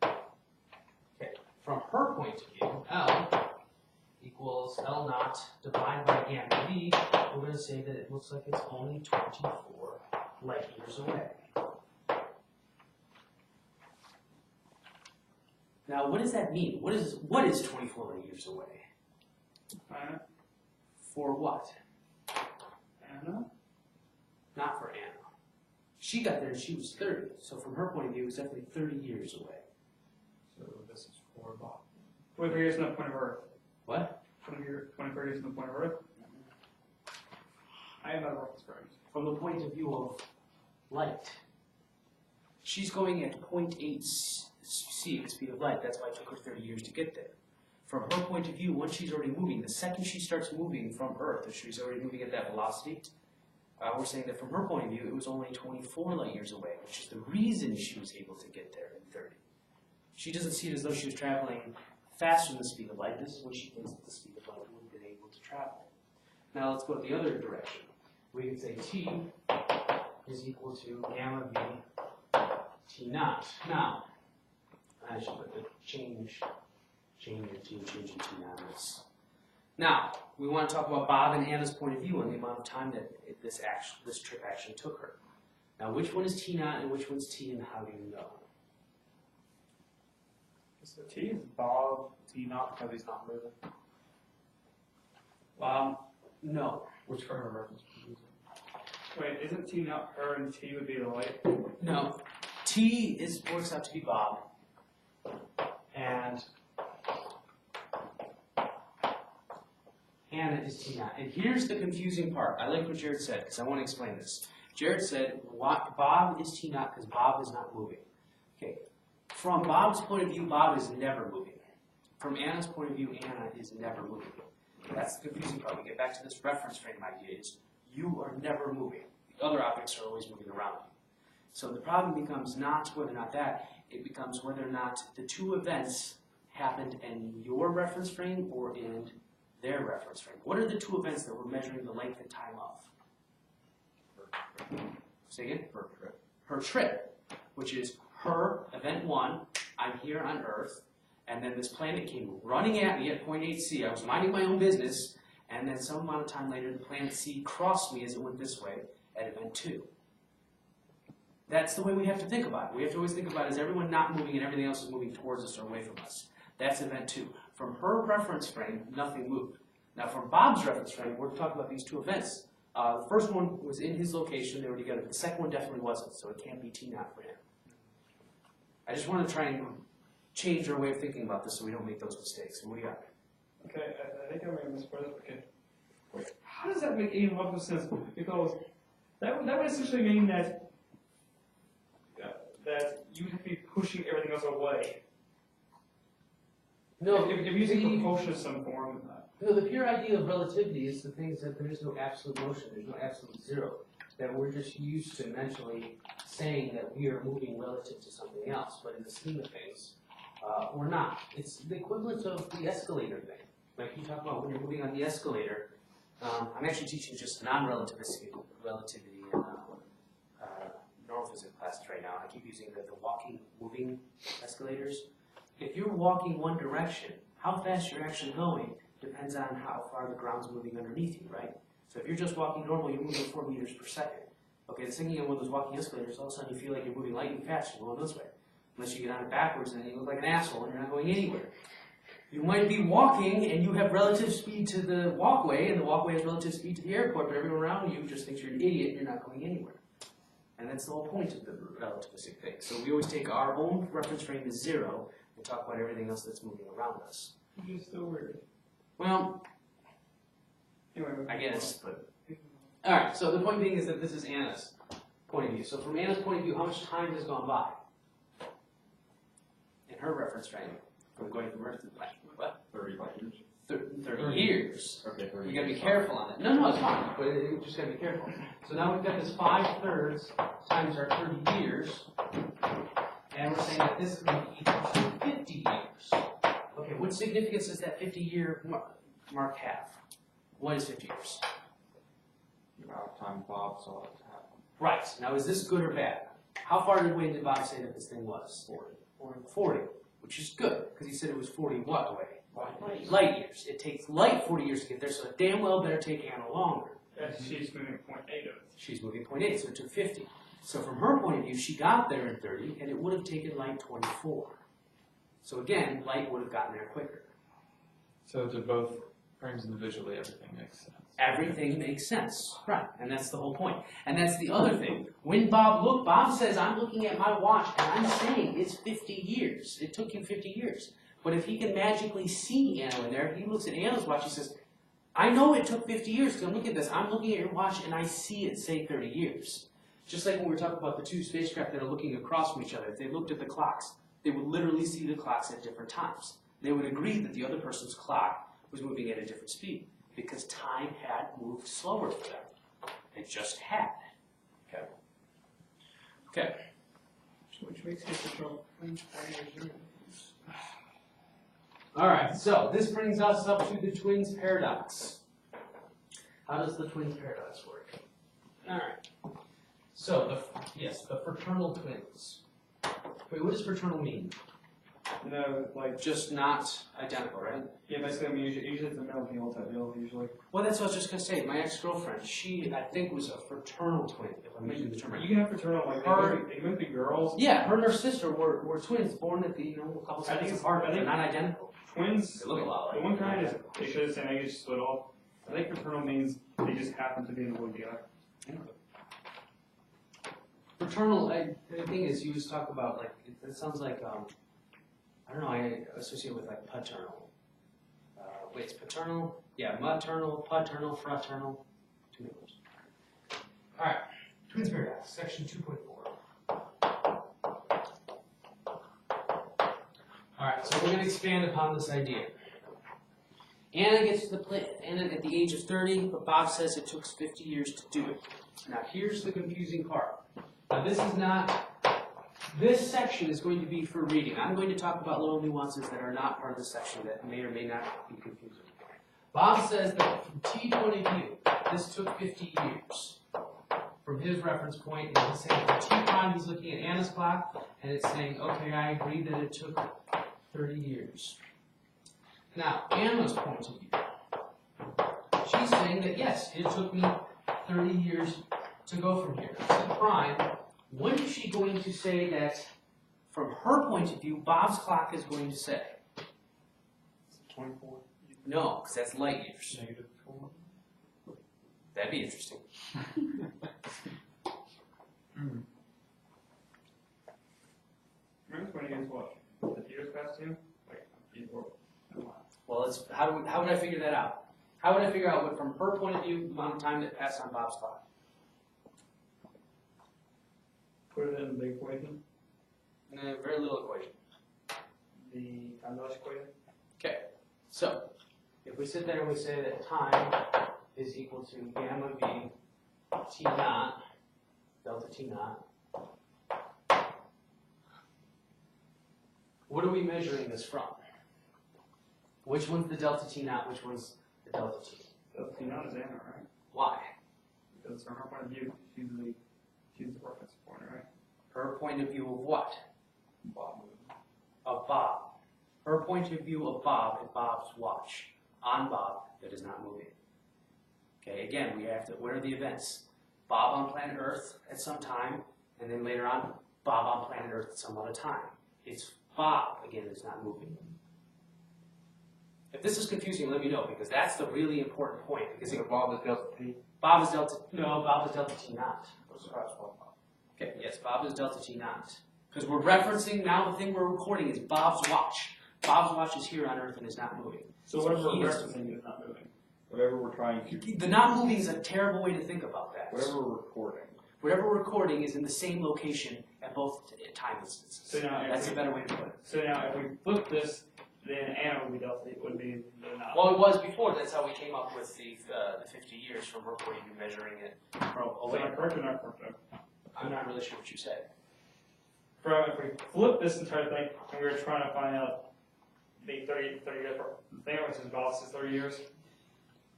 Okay, from her point of view, L equals L naught divided by gamma v, we're going to say that it looks like it's only 24 light years away. Now, what does that mean? What is 24 light years away? For what? Anna? Not for Anna. She got there and she was 30. So from her point of view, it was definitely 30 years away. So this is for Bob. 24 years from the point of Earth. What? 24 years from the point of Earth. I have that reference frame. From the point of view of light. She's going at 0.8 c, the speed of light. That's why it took her 30 years to get there. From her point of view, once she's already moving, the second she starts moving from Earth, if she's already moving at that velocity, we're saying that from her point of view, it was only 24 light years away, which is the reason she was able to get there in 30. She doesn't see it as though she was traveling faster than the speed of light. This is when she thinks that the speed of light would have been able to travel. Now let's go the other direction. We can say t is equal to gamma v t naught. Now, I should put the change in t naught. Now, we want to talk about Bob and Anna's point of view and the amount of time that this trip actually took her. Now, which one is t naught and which one's t, and how do you know? So T is Bob, T not because he's not moving. No. Which frame of reference? Wait, isn't T not her and T would be the light? No. T works out to be Bob. And Anna is T naught. And here's the confusing part. I like what Jared said, because I want to explain this. Jared said Bob is T naught because Bob is not moving. Okay. From Bob's point of view, Bob is never moving. From Anna's point of view, Anna is never moving. That's the confusing part. We get back to this reference frame idea is you are never moving. The other objects are always moving around you. So the problem becomes not whether or not that, it becomes whether or not the two events happened in your reference frame or in their reference frame. What are the two events that we're measuring the length and time of? Say again? Per trip. Her trip, which is her, event 1, I'm here on Earth, and then this planet came running at me at point 8C. I was minding my own business, and then some amount of time later, the planet C crossed me as it went this way at event 2. That's the way we have to think about it. We have to always think about, is everyone not moving and everything else is moving towards us or away from us? That's event 2. From her reference frame, nothing moved. Now from Bob's reference frame, we're talking about these two events. The first one was in his location, they were together. The second one definitely wasn't, so it can't be T naught for him. I just want to try and change our way of thinking about this so we don't make those mistakes. And what do you got? Okay, I think I may have misread it. Okay. Wait, how does that make any logical sense? Because that would essentially mean that that you would have to be pushing everything else away. No, if you're using propulsion of some form. No, the pure idea of relativity is the things that there is no absolute motion, there's no absolute zero. That we're just used to mentally saying that we are moving relative to something else, but in the scheme of things, we're not. It's the equivalent of the escalator thing. Like you talk about when you're moving on the escalator. I'm actually teaching just non-relativistic relativity in normal physics classes right now. I keep using the walking, moving escalators. If you're walking one direction, how fast you're actually going depends on how far the ground's moving underneath you, right? So if you're just walking normal, you're moving 4 meters per second. Okay, the second you get one of those walking escalators, all of a sudden you feel like you're moving lightning fast, you're going this way. Unless you get on it backwards and you look like an asshole and you're not going anywhere. You might be walking and you have relative speed to the walkway, and the walkway has relative speed to the airport, but everyone around you just thinks you're an idiot and you're not going anywhere. And that's the whole point of the relativistic thing. So we always take our own reference frame as 0 and talk about everything else that's moving around us. Which is still weird. Well, Anyway, I guess, but... Alright, so the point being is that this is Anna's point of view. So from Anna's point of view, how much time has gone by? In her reference frame, from going from Earth to the planet. What? 35 years. 30 years. Okay, 30 You gotta be years. careful on that. No, it's fine, but you just gotta be careful. So now we've got this 5/3 times our 30 years, and we're saying that this is going to equal to 50 years. Okay, what significance does that 50-year mark have? What is 50 years? About time Bob saw it happen. Right. Now, is this good or bad? How far away did Bob say that this thing was? 40, which is good, because he said it was 40 what away? Light years. It takes light 40 years to get there, so it damn well better take Anna longer. she's moving 0.8 of it. She's moving 0.8, so it took 50. So from her point of view, she got there in 30, and it would have taken light 24. So again, light would have gotten there quicker. So to both frames individually, everything makes sense. Everything makes sense, right? And that's the whole point. And that's the other thing. When Bob says, I'm looking at my watch, and I'm saying it's 50 years. It took you 50 years. But if he can magically see Anna in there, he looks at Anna's watch, he says, I know it took 50 years, because I'm looking at this. I'm looking at your watch, and I see it say 30 years. Just like when we were talking about the two spacecraft that are looking across from each other. If they looked at the clocks, they would literally see the clocks at different times. They would agree that the other person's clock was moving at a different speed, because time had moved slower for them. It just had. Okay. Okay. Which makes it control. All right. So this brings us up to the twins paradox. How does the twins paradox work? All right. So the fraternal twins. Wait, what does fraternal mean? No, like, Just not identical, right? yeah, basically, I mean, usually it's a male female type deal, usually. Well, that's what I was just gonna say. My ex-girlfriend, she I think was a fraternal twin, if I'm using the term right. You can have fraternal, like, they might be girls. Yeah, her and her sister were twins, born at the a couple I think seconds it's- apart, I but they're think- not identical. Twins, They look a lot the alike. one kind is, they should have said they just split off. I think fraternal means they just happen to be in the wood together. Fraternal, the thing is, you just talk about, like, it sounds like, I don't know, I associate with, like, paternal. Wait, it's paternal? Yeah, maternal, paternal, fraternal, two numbers. All right, twins paradox, section 2.4. All right, so we're going to expand upon this idea. Anna gets to Anna at the age of 30, but Bob says it took 50 years to do it. Now here's the confusing part. Now this section is going to be for reading. I'm going to talk about little nuances that are not part of this section that may or may not be confusing. Bob says that from T point of view, this took 50 years. From his reference point, and he's saying for T prime, he's looking at Anna's clock, and it's saying, okay, I agree that it took 30 years. Now, Anna's point of view, she's saying that yes, it took me 30 years to go from here. T prime, what is she going to say that, from her point of view, Bob's clock is going to say? 24. No, because that's light years. -4. That'd be interesting. Remember when you guys what? 50 years past you? Like, before. Well, how would I figure that out? How would I figure out what, from her point of view, the amount of time that passed on Bob's clock? Put it in the equation, Very little equation. the time delay equation. Okay, so if we sit there and we say that time is equal to gamma v T naught, delta T naught, what are we measuring this from? Which one's the delta T naught, which one's the delta T? Delta T naught is Anna, right? Why? Because from her point of view, she's the reference point, right? Her point of view of what? Bob. Of Bob. Her point of view of Bob at Bob's watch. On Bob that is not moving. Okay, again, we have to, what are the events? Bob on planet Earth at some time, and then later on, Bob on planet Earth at some other time. It's Bob, again, that's not moving. If this is confusing, let me know, because that's the really important point. Because So Bob is delta T. Bob is delta T naught. Okay, yes, Bob is delta T naught. Because we're referencing, now the thing we're recording is Bob's watch. Bob's watch is here on Earth and is not moving. So whatever he we're is- referencing is not moving. Whatever we're trying to, The not moving is a terrible way to think about that. whatever we're recording. Whatever we're recording is in the same location at both time instances. So now, That's a better way to put it. So now, if we flip this, then Anna would be delta. It would be the not. Well, it was before. That's how we came up with the 50 years from her point of view, measuring it from So am I correct or not correct? I'm not really sure what you said. If we flip this entire thing and we were trying to find out the 30 years thing, which is Bob says 30 years.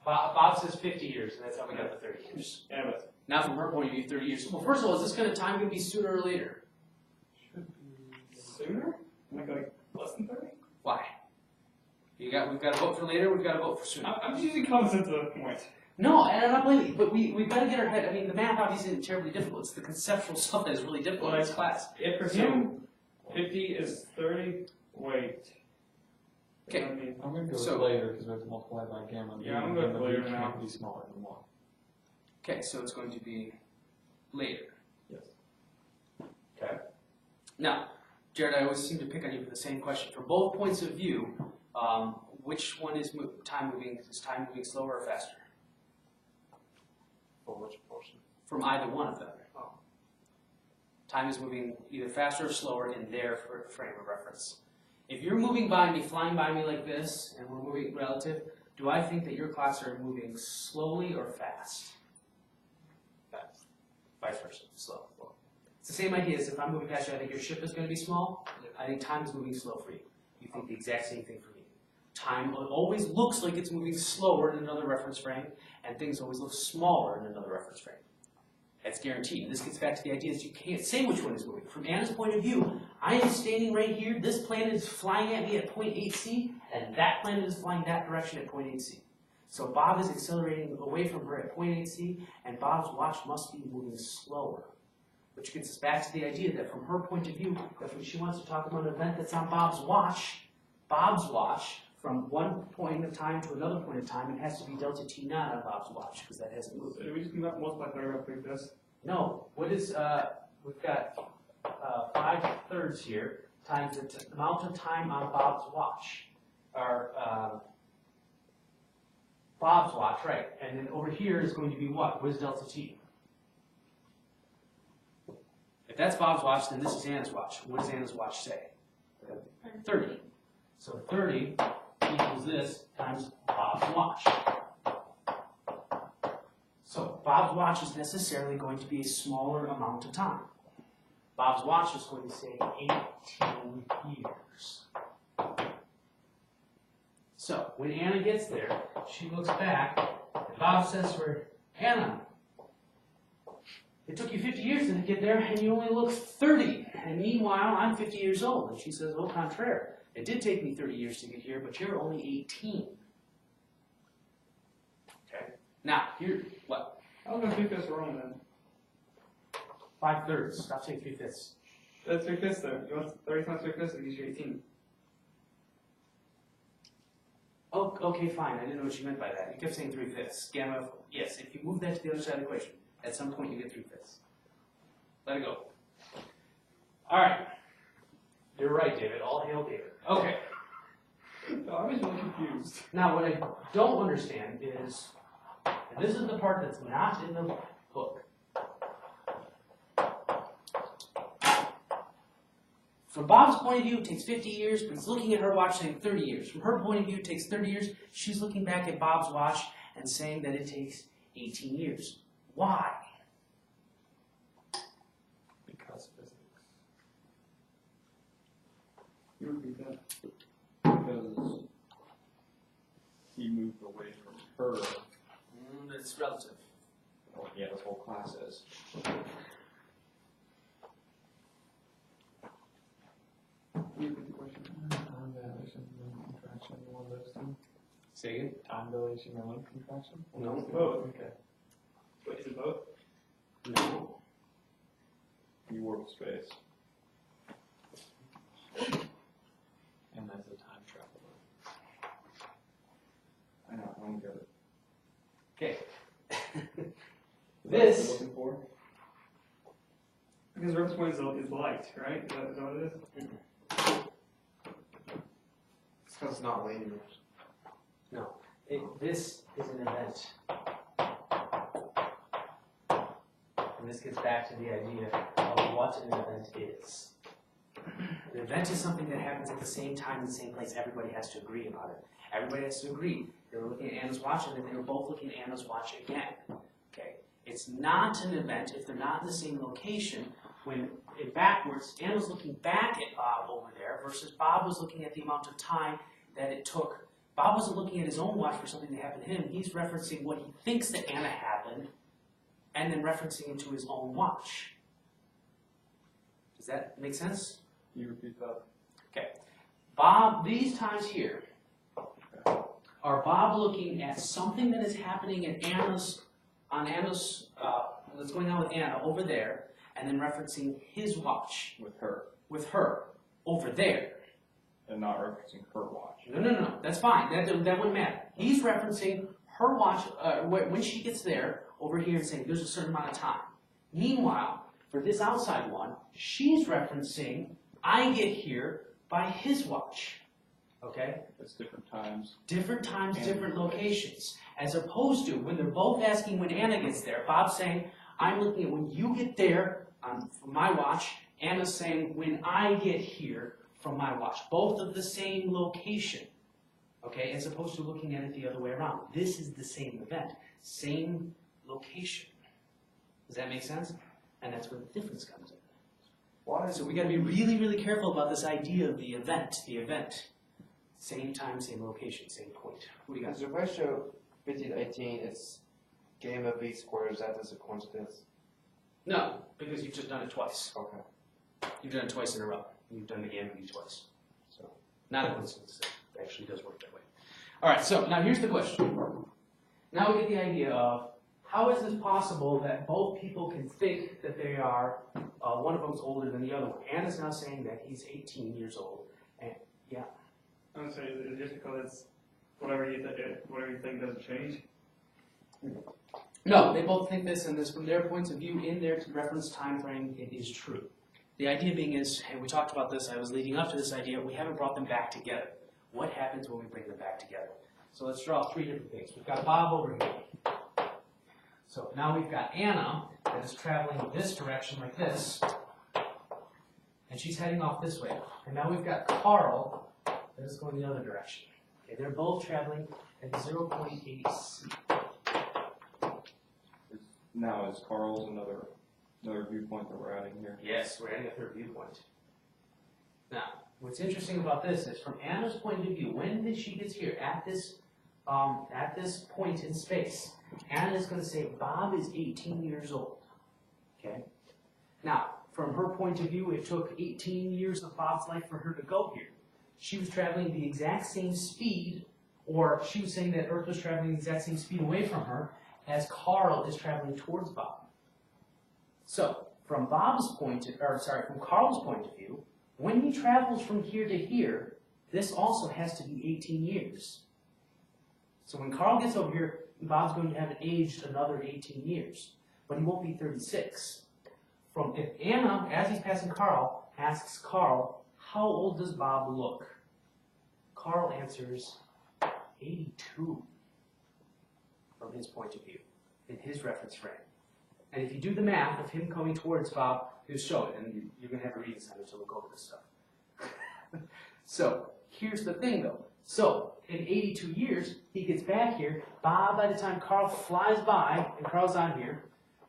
Bob says 50 years, and that's how we got the 30 years. Yeah, but Now, from her point of view, 30 years. Well, first of all, is this kind of time going to be sooner or later? sooner? Like less than 30? Why? We've got to vote for later. We've got to vote for sooner. I'm just using common sense at the point. No, and I'm not blaming you, but we've got to get our head. I mean, the math obviously isn't terribly difficult. It's the conceptual stuff that is really difficult in this class. If for him, 50 is 30, wait. Okay. I mean, I'm going to go So- with later because we have to multiply by gamma. Yeah, I'm gonna go with later now. Can't be smaller than 1. Okay, so it's going to be later. Yes. Okay. Now, Jared, I always seem to pick on you for the same question. From both points of view, which one is time moving? Is time moving slower or faster? For which portion? From either one of them. Time is moving either faster or slower in their frame of reference. If you're moving by me, flying by me like this, and we're moving relative, do I think that your clocks are moving slowly or fast? Fast. Vice versa, slow. It's the same idea as if I'm moving past you, I think your ship is going to be small. I think time is moving slow for you. You think the exact same thing for me. Time always looks like it's moving slower in another reference frame, and things always look smaller in another reference frame. That's guaranteed. And this gets back to the idea that you can't say which one is moving. From Anna's point of view, I am standing right here, this planet is flying at me at point 8c, and that planet is flying that direction at point 8c. So Bob is accelerating away from her at point 8c, and Bob's watch must be moving slower. Which gets us back to the idea that from her point of view, that when she wants to talk about an event that's on Bob's watch, from one point of time to another point of time, it has to be delta T naught on Bob's watch, because that hasn't moved. So do we just multiply 30 like this? No, what is, we've got 5/3 here, times the amount of time on Bob's watch, or Bob's watch, right? And then over here is going to be what? What is delta T? If that's Bob's watch, then this is Anna's watch. What does Anna's watch say? 30. So 30 equals this times Bob's watch. So Bob's watch is necessarily going to be a smaller amount of time. Bob's watch is going to say 18 years. So when Anna gets there, she looks back, and Bob says to her, Anna, it took you 50 years to get there, and you only look 30. And meanwhile, I'm 50 years old. And she says, au contraire. It did take me 30 years to get here, but you're only 18. Okay? Now, here, what? How about 3/5 wrong then? 5/3. Stop saying 3/5. That's 3/5 though. You want 30 times 3/5, it gives you 18. Oh, okay, fine. I didn't know what you meant by that. You kept saying 3/5. Gamma, yes, if you move that to the other side of the equation, at some point you get 3/5. Let it go. All right. You're right, David. All hail David. Okay. No, I was really confused. Now, what I don't understand is, and this is the part that's not in the book. From Bob's point of view, it takes 50 years, but he's looking at her watch saying 30 years. From her point of view, it takes 30 years. She's looking back at Bob's watch and saying that it takes 18 years. Why? Because physics. You repeat that. Because he moved away from her. It's relative. Well, yeah, this whole class is. You repeat the question. Time dilation, length contraction, one of those two. Say again? Time dilation or length contraction? No. Both. Okay. Wait, is it both? No. You warp space. And that's a time traveler. I know, I don't get it. Okay. Is that what This. you're looking for? Because reference point is light, right? Is that what it is? It's because it's not linear. No. This is an event. And this gets back to the idea of what an event is. An event is something that happens at the same time in the same place. Everybody has to agree about it. Everybody has to agree. They were looking at Anna's watch, and then they were both looking at Anna's watch again. Okay. It's not an event if they're not in the same location. When in backwards, Anna was looking back at Bob over there versus Bob was looking at the amount of time that it took. Bob wasn't looking at his own watch for something that happened to him. He's referencing what he thinks that Anna happened and then referencing it to his own watch. Does that make sense? Can you repeat that? Okay. Bob, these times here are Bob looking at something that is happening at Anna's, that's going on with Anna over there, and then referencing his watch With her. over there. And not referencing her watch. No, that's fine. That wouldn't matter. He's referencing her watch when she gets there over here and saying there's a certain amount of time. Meanwhile, for this outside one, she's referencing I get here by his watch. Okay? It's different times. Different times, different locations. As opposed to when they're both asking when Anna gets there, Bob's saying, I'm looking at when you get there from my watch. Anna's saying when I get here from my watch. Both of the same location. Okay? As opposed to looking at it the other way around. This is the same event. Same location. Does that make sense? And that's where the difference comes in. Why So we got to be really, really careful about this idea of the event. The event. Same time, same location, same point. What do you got? is the ratio 50 to 18 is gamma v squared? Is that just a coincidence? No, because you've just done it twice. Okay. You've done it twice in a row. You've done the gamma v twice. So, not a coincidence. It actually does work that way. All right, so now here's the question. Now we get the idea of how is this possible that both people can think that they are, one of them's older than the other one? Anna's now saying that he's 18 years old. And yeah. I'm sorry, is it just because it's whatever you think doesn't change? No, they both think this, and this from their points of view in their reference time frame, it is true. The idea being is, and we talked about this, I was leading up to this idea, we haven't brought them back together. What happens when we bring them back together? So let's draw three different things. We've got Bob over here. So now we've got Anna that is traveling this direction like this, and she's heading off this way. And now we've got Carl that is going the other direction. Okay, they're both traveling at 0.8 c. Now is Carl's another viewpoint that we're adding here? Yes, we're adding a third viewpoint. Now, what's interesting about this is from Anna's point of view, when she gets here at this point in space, Anna is going to say Bob is 18 years old. Okay? Now, from her point of view, it took 18 years of Bob's life for her to go here. She was traveling the exact same speed, or she was saying that Earth was traveling the exact same speed away from her as Carl is traveling towards Bob. So, from Carl's point of view, when he travels from here to here, this also has to be 18 years. So when Carl gets over here, Bob's going to have aged another 18 years, but he won't be 36. If Anna, as he's passing Carl, asks Carl, how old does Bob look? Carl answers, 82, from his point of view, in his reference frame. And if you do the math of him coming towards Bob, he'll show it, and you're going to have a reading assignment to look over this stuff. So, here's the thing though. So, in 82 years, he gets back here. Bob, by the time Carl flies by, and Carl's on here,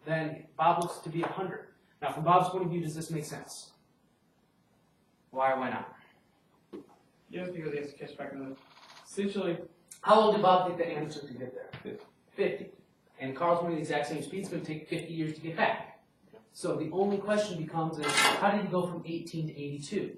then Bob looks to be 100. Now, from Bob's point of view, does this make sense? Why or why not? Yes, because he has to catch back in the, essentially, How long did Bob think that Anna took to get there? 50. And Carl's moving the exact same speed. It's going to take 50 years to get back. So the only question becomes is, how did he go from 18 to 82?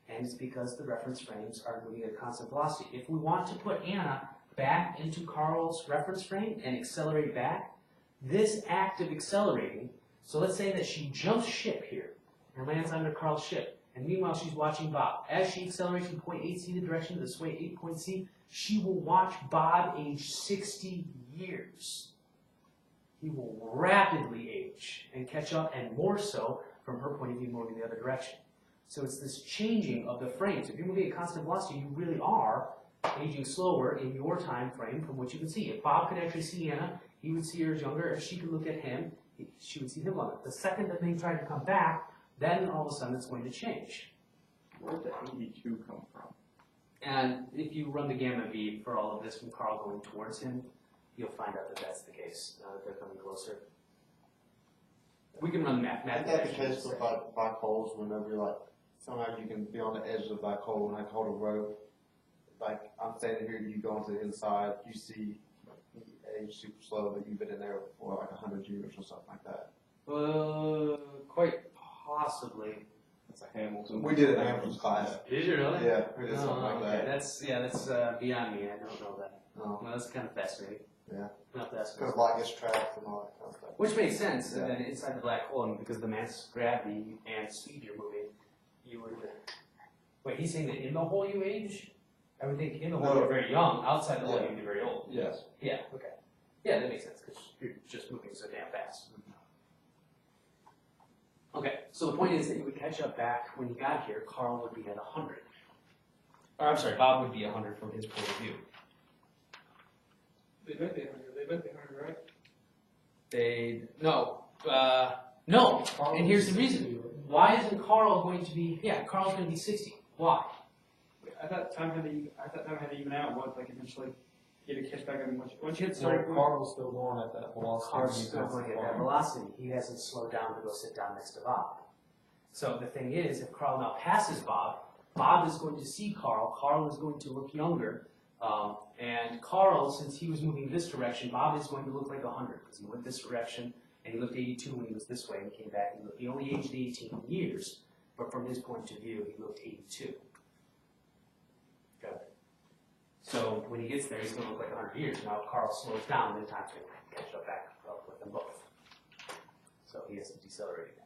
And it's because the reference frames are moving at a constant velocity. If we want to put Anna back into Carl's reference frame and accelerate back, this act of accelerating, so let's say that she jumps ship here and lands under Carl's ship, and meanwhile she's watching Bob. As she accelerates from point 8c the direction of this way, 8 point c, she will watch Bob age 60 years. He will rapidly age and catch up, and more so from her point of view moving the other direction. So it's this changing of the frames. If you're moving at constant velocity, you really are aging slower in your time frame from what you can see. If Bob could actually see Anna, he would see her as younger. If she could look at him, she would see him younger. The second that they try to come back, then all of a sudden it's going to change. Where did the 82 come from? And if you run the gamma V for all of this from Carl going towards him, you'll find out that that's the case. They're coming closer. We can run the math. Isn't that the case with like black holes? Whenever you're like, somehow you can be on the edge of the black hole and like hold a rope. Like I'm standing here, you go into the inside, you see age super slow, but you've been in there for like 100 years or something like that. Quite possibly. That's a Hamilton. We did it in Hamilton's class. Did you really? Yeah, we did something like that. That's beyond me. I don't know that. Oh. Well, that's kind of fascinating. Yeah. Not that Because light gets trapped and all that kind of stuff. Which makes sense. Yeah. That inside the black hole, and because of the mass gravity and speed you're moving, you would. Wait, he's saying that in the hole you age? I would think in the hole you're very young. Outside the hole you'd be very old. Yes. Yeah. Okay. Yeah, that makes sense because you're just moving so damn fast. Okay, so the point is that you would catch up back when you got here. Carl would be at 100. Or I'm sorry, Bob would be 100 from his point of view. they might be 100, they might be 100, right? No. And here's the reason. Why isn't Carl going to be? Yeah, Carl's going to be 60. Why? I thought time had to even out. What, like eventually, you had to catch back. I mean, once you hit So starting point, Carl's still going at that velocity. Carl's still going at that velocity. He hasn't slowed down to go sit down next to Bob. So the thing is, if Carl now passes Bob, Bob is going to see Carl. Carl is going to look younger. And Carl, since he was moving this direction, Bob is going to look like 100 because he went this direction and he looked 82 when he was this way and came back. And he only aged 18 years, but from his point of view, he looked 82. Okay. So when he gets there, he's going to look like 100 years. Now if Carl slows down, then time's going to catch up back up with them both. So he has to decelerate again.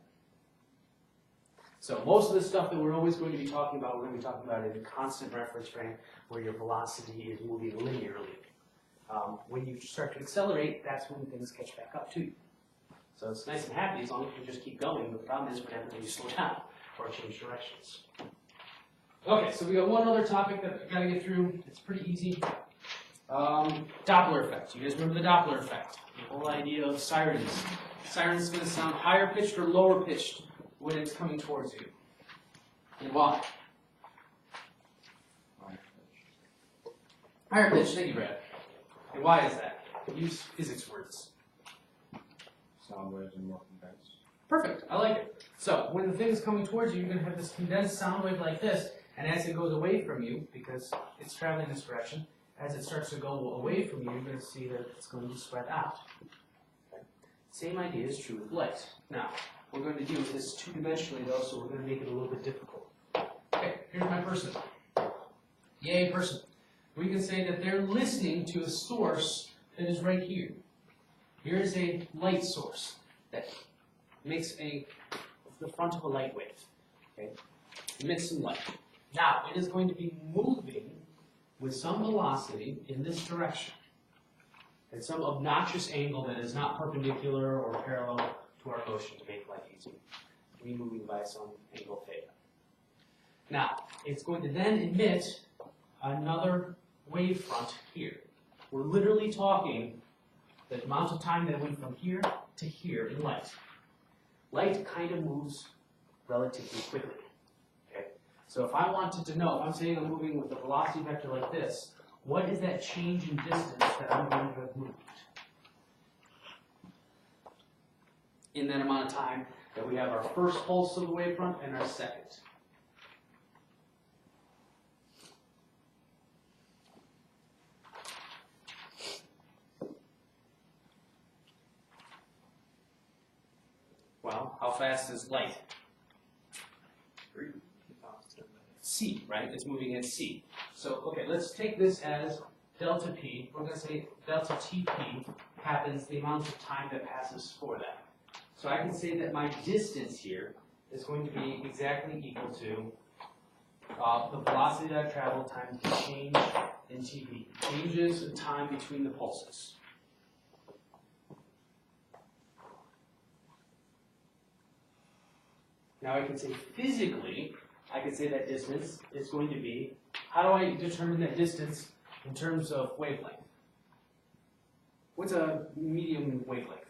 So most of the stuff that we're always going to be talking about, we're going to be talking about in a constant reference frame where your velocity is moving linearly. When you start to accelerate, that's when things catch back up to you. So it's nice and happy as long as you just keep going. The problem is whenever you slow down or change directions. Okay, so we got one other topic that we've got to get through. It's pretty easy. Doppler effect. You guys remember the Doppler effect? The whole idea of sirens. Sirens is going to sound higher pitched or lower pitched when it's coming towards you. And why? Higher pitched. Thank you, Brad. And why is that? Use physics words. Sound waves are more condensed. Perfect. I like it. So when the thing is coming towards you, you're going to have this condensed sound wave like this, and as it goes away from you, because it's traveling this direction, as it starts to go away from you, you're going to see that it's going to spread out. Okay. Same idea is true with light. Now, we're going to deal with this two-dimensionally, though, so we're going to make it a little bit difficult. Okay, here's my person. Yay, person. We can say that they're listening to a source that is right here. Here is a light source that makes the front of a light wave. Okay? Emits some light. Now, it is going to be moving with some velocity in this direction at some obnoxious angle that is not perpendicular or parallel to our motion to make life easy. We're moving by some angle theta. Now, it's going to then emit another wavefront here. We're literally talking the amount of time that went from here to here in light. Light kind of moves relatively quickly. Okay? So if I wanted to know, if I'm saying I'm moving with a velocity vector like this, what is that change in distance that I'm going to have moved in that amount of time that we have our first pulse of the wavefront and our second? Well, how fast is light? C, right? It's moving at C. So, okay, let's take this as delta P. We're going to say delta TP happens the amount of time that passes for that. So I can say that my distance here is going to be exactly equal to the velocity that I travel times the change in TP. Changes in time between the pulses. Now I can say physically, I can say that distance is going to be, how do I determine that distance in terms of wavelength? What's a medium wavelength?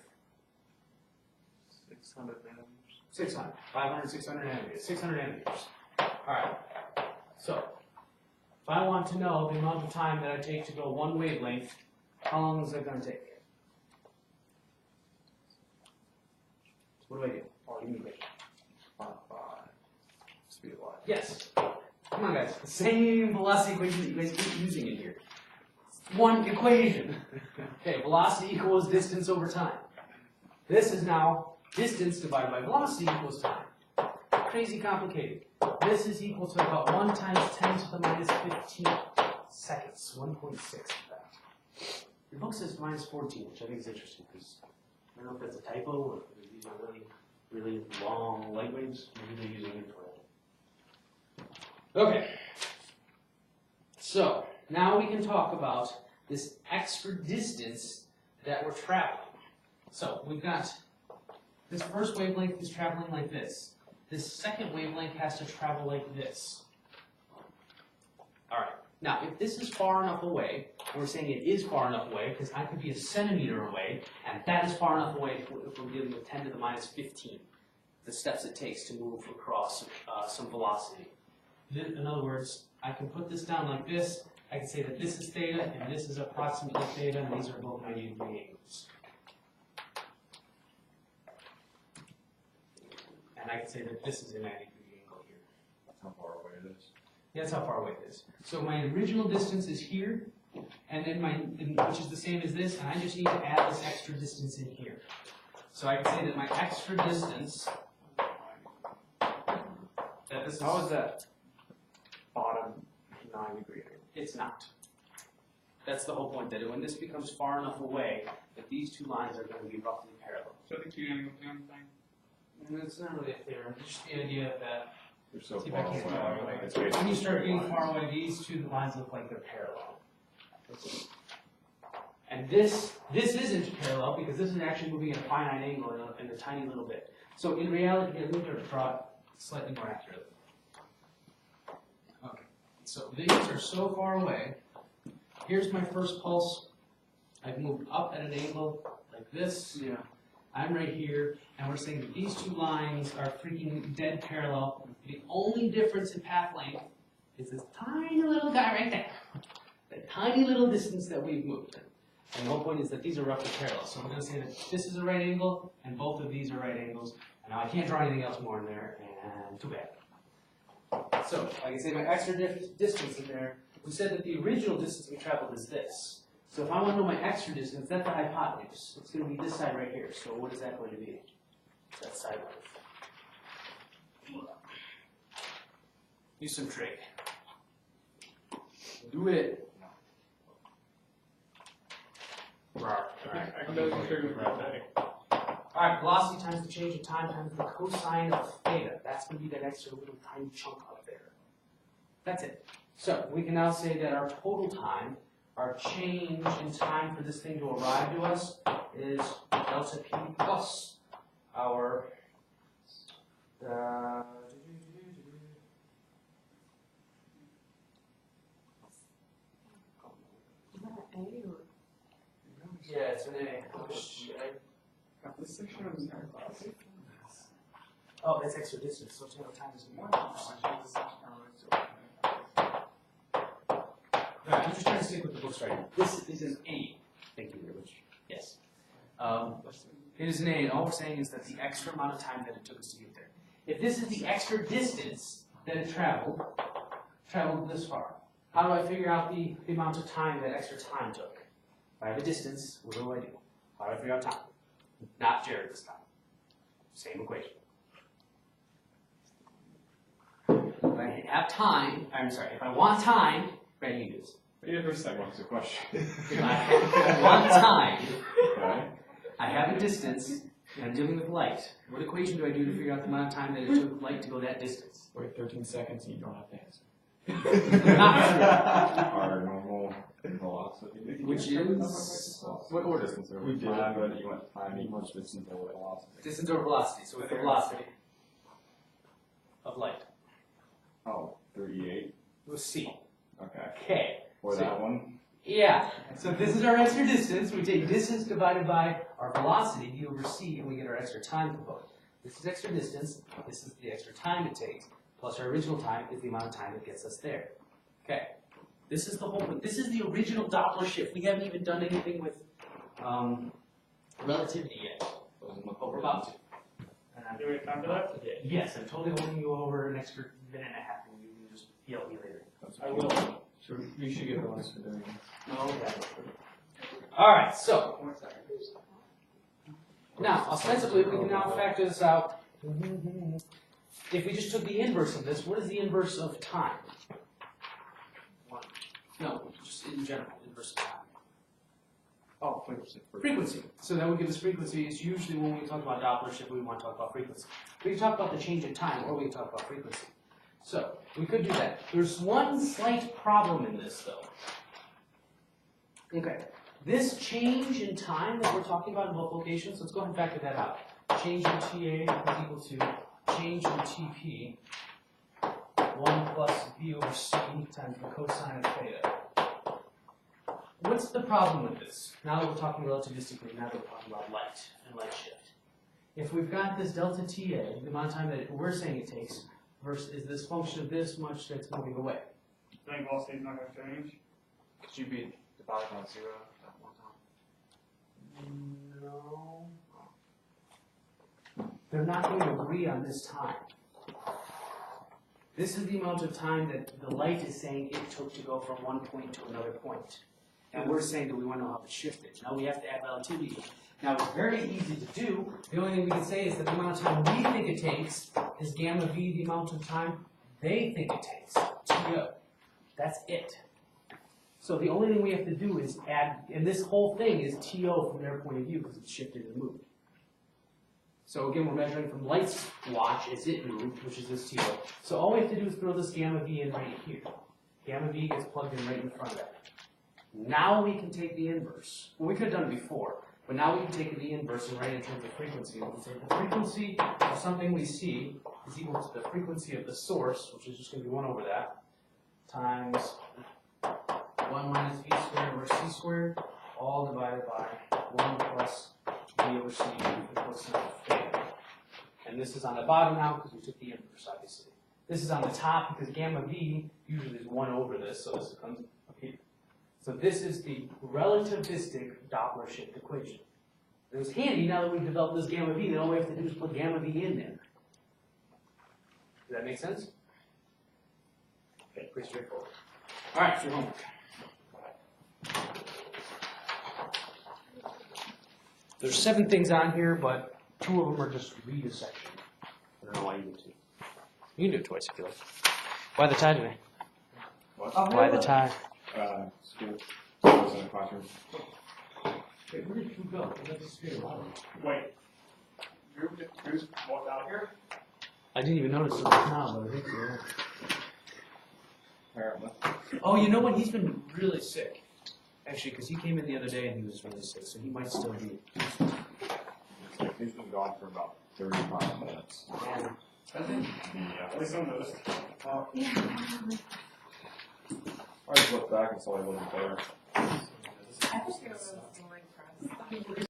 600 nanometers. 600, 500, 600 nanometers, 600 nanometers. All right, so if I want to know the amount of time that I take to go one wavelength, how long is that going to take? What do I do? Oh, you mean Speed of light. yes. Come on, guys. The same velocity equation that you guys keep using in here. One equation. Okay, velocity equals distance over time. This is now distance divided by velocity equals time. Crazy complicated. This is equal to about 1 times 10 to the minus 15 seconds. 1.6 of that. Your book says minus 14, which I think is interesting because I don't know if that's a typo or if these are really long light waves. Maybe they're using infrared. Okay, so now we can talk about this extra distance that we're traveling. So we've got this first wavelength is traveling like this. This second wavelength has to travel like this. All right, now if this is far enough away, we're saying it is far enough away because I could be a centimeter away, and that is far enough away if we're dealing with 10 to the minus 15, the steps it takes to move across some velocity. In other words, I can put this down like this. I can say that this is theta, and this is approximately theta, and these are both 90-degree angles. And I can say that this is a 90-degree angle here. That's how far away it is. Yeah, that's how far away it is. So my original distance is here, and then which is the same as this, and I just need to add this extra distance in here. So I can say that my extra distance, that this is... How is that bottom 9-degree angle? It's not. That's the whole point, that when this becomes far enough away, that these two lines are going to be roughly parallel. So the two angle theorem thing. And it's not really a theorem, it's just the idea that You're so see if far I can away. draw away. It's When you basically start getting lines. far away, these two lines look like they're parallel. And this isn't parallel because this is actually moving at a finite angle in a tiny little bit. So in reality, let me draw it slightly more accurately. Okay, so these are so far away here's my first pulse. I've moved up at an angle like this. Yeah. I'm right here, and we're saying that these two lines are freaking dead parallel. The only difference in path length is this tiny little guy right there. That tiny little distance that we've moved. And the whole point is that these are roughly parallel. So we're going to say that this is a right angle, and both of these are right angles. And now I can't draw anything else more in there, and too bad. So I can say my extra distance in there. We said that the original distance we traveled is this. So if I want to know my extra distance, that's the hypotenuse. It's going to be this side right here. So what is that going to be? That side length. Use some trig. Do it. I can do some figure with that. Alright, velocity times the change in time times the cosine of theta. That's going to be that extra little tiny chunk up there. That's it. So we can now say that our total time, our change in time for this thing to arrive to us, is delta p plus our yeah, it's an A. This section of the class. Oh, that's extra distance, so total time is more. Alright, I'm just trying to stick with the books right now. This is an A. Thank you very much. Yes. It is an A, and all we're saying is that the extra amount of time that it took us to get there. If this is the extra distance that it traveled this far, how do I figure out the amount of time that extra time took? If I have a distance, what do I do? How do I figure out time? Not Jared this time. Same equation. If I have time, if I want time, right, you do this. Yeah, for a second, what's the question? If I want time, Okay. I have a distance, and I'm dealing with light. What equation do I do to figure out the amount of time that it took light to go that distance? Wait 13 seconds and you don't have to answer. Not Our normal velocity. Which is what order? We did it, but you went time equals distance over velocity. Distance over velocity. So what's the velocity of light? Oh, 38. It was c. Okay. Okay. For So- that one. Yeah. So this is our extra distance. We take distance divided by our velocity, d over c, and we get our extra time component. This is extra distance. This is the extra time it takes. Plus our original time is the amount of time it gets us there. Okay. This is the whole. This is the original Doppler shift. We haven't even done anything with relativity yet. But we're about to. Do we have time for that? Yes, I'm totally holding you over an extra minute and a half, and you can just yell at me later. I will. So we should get the ones for doing it. Okay. All right. So now, ostensibly, we can now factor this out. If we just took the inverse of this, what is the inverse of time? No, just in general, inverse of time. Oh, frequency. Frequency. So that would give us frequency. Is usually when we talk about Doppler shift, we want to talk about frequency. We can talk about the change in time, or we can talk about frequency. So we could do that. There's one slight problem in this, though. Okay. This change in time that we're talking about in both locations, let's go ahead and factor that out. Change in TA is equal to change in TP, 1 plus B over C times the cosine of theta. What's the problem with this? Now that we're talking relativistically, now that we're talking about light and light shift. If we've got this delta TA, the amount of time that we're saying it takes, versus is this function of this much that's moving away? I think velocity is not going to change. Could you be divided by 0 at one time? No. They're not going to agree on this time. This is the amount of time that the light is saying it took to go from one point to another point. And we're saying that we want to know how it shifted. Now we have to add relativity. Now it's very easy to do. The only thing we can say is that the amount of time we think it takes is gamma v the amount of time they think it takes, TO. That's it. So the only thing we have to do is add, and this whole thing is TO from their point of view because it's shifted and moved. So again, we're measuring from light's watch as it moved, which is this TO. So all we have to do is throw this gamma v in right here. Gamma v gets plugged in right in front of that. Now we can take the inverse. Well, we could have done it before, but now we can take the inverse and write it in terms of frequency. We can say the frequency of something we see is equal to the frequency of the source, which is just going to be 1 over that, times 1 minus v squared over c squared, all divided by 1 plus v over c equals fair. And this is on the bottom now because we took the inverse, obviously. This is on the top because gamma v usually is 1 over this, so this comes up here. So this is the relativistic Doppler shift equation. It was handy now that we've developed this gamma v, then all we have to do is put gamma v in there. Does that make sense? Okay, pretty straightforward. All right, your homework. There's 7 things on here, but 2 of them are just read a section. I don't know why you need to. You can do it twice if you like. Why the tie today? Why the tie? School. I was in a classroom. Wait, where did you go? Wait. Who's walked out here? I didn't even notice it now, but I think you're right. Apparently. Oh, you know what? He's been really sick. Actually, because he came in the other day and he was really sick, so he might still be. He's been gone for about 35 minutes. Yeah. At least some of those. I just looked back and saw he wasn't there. I think it was like for us.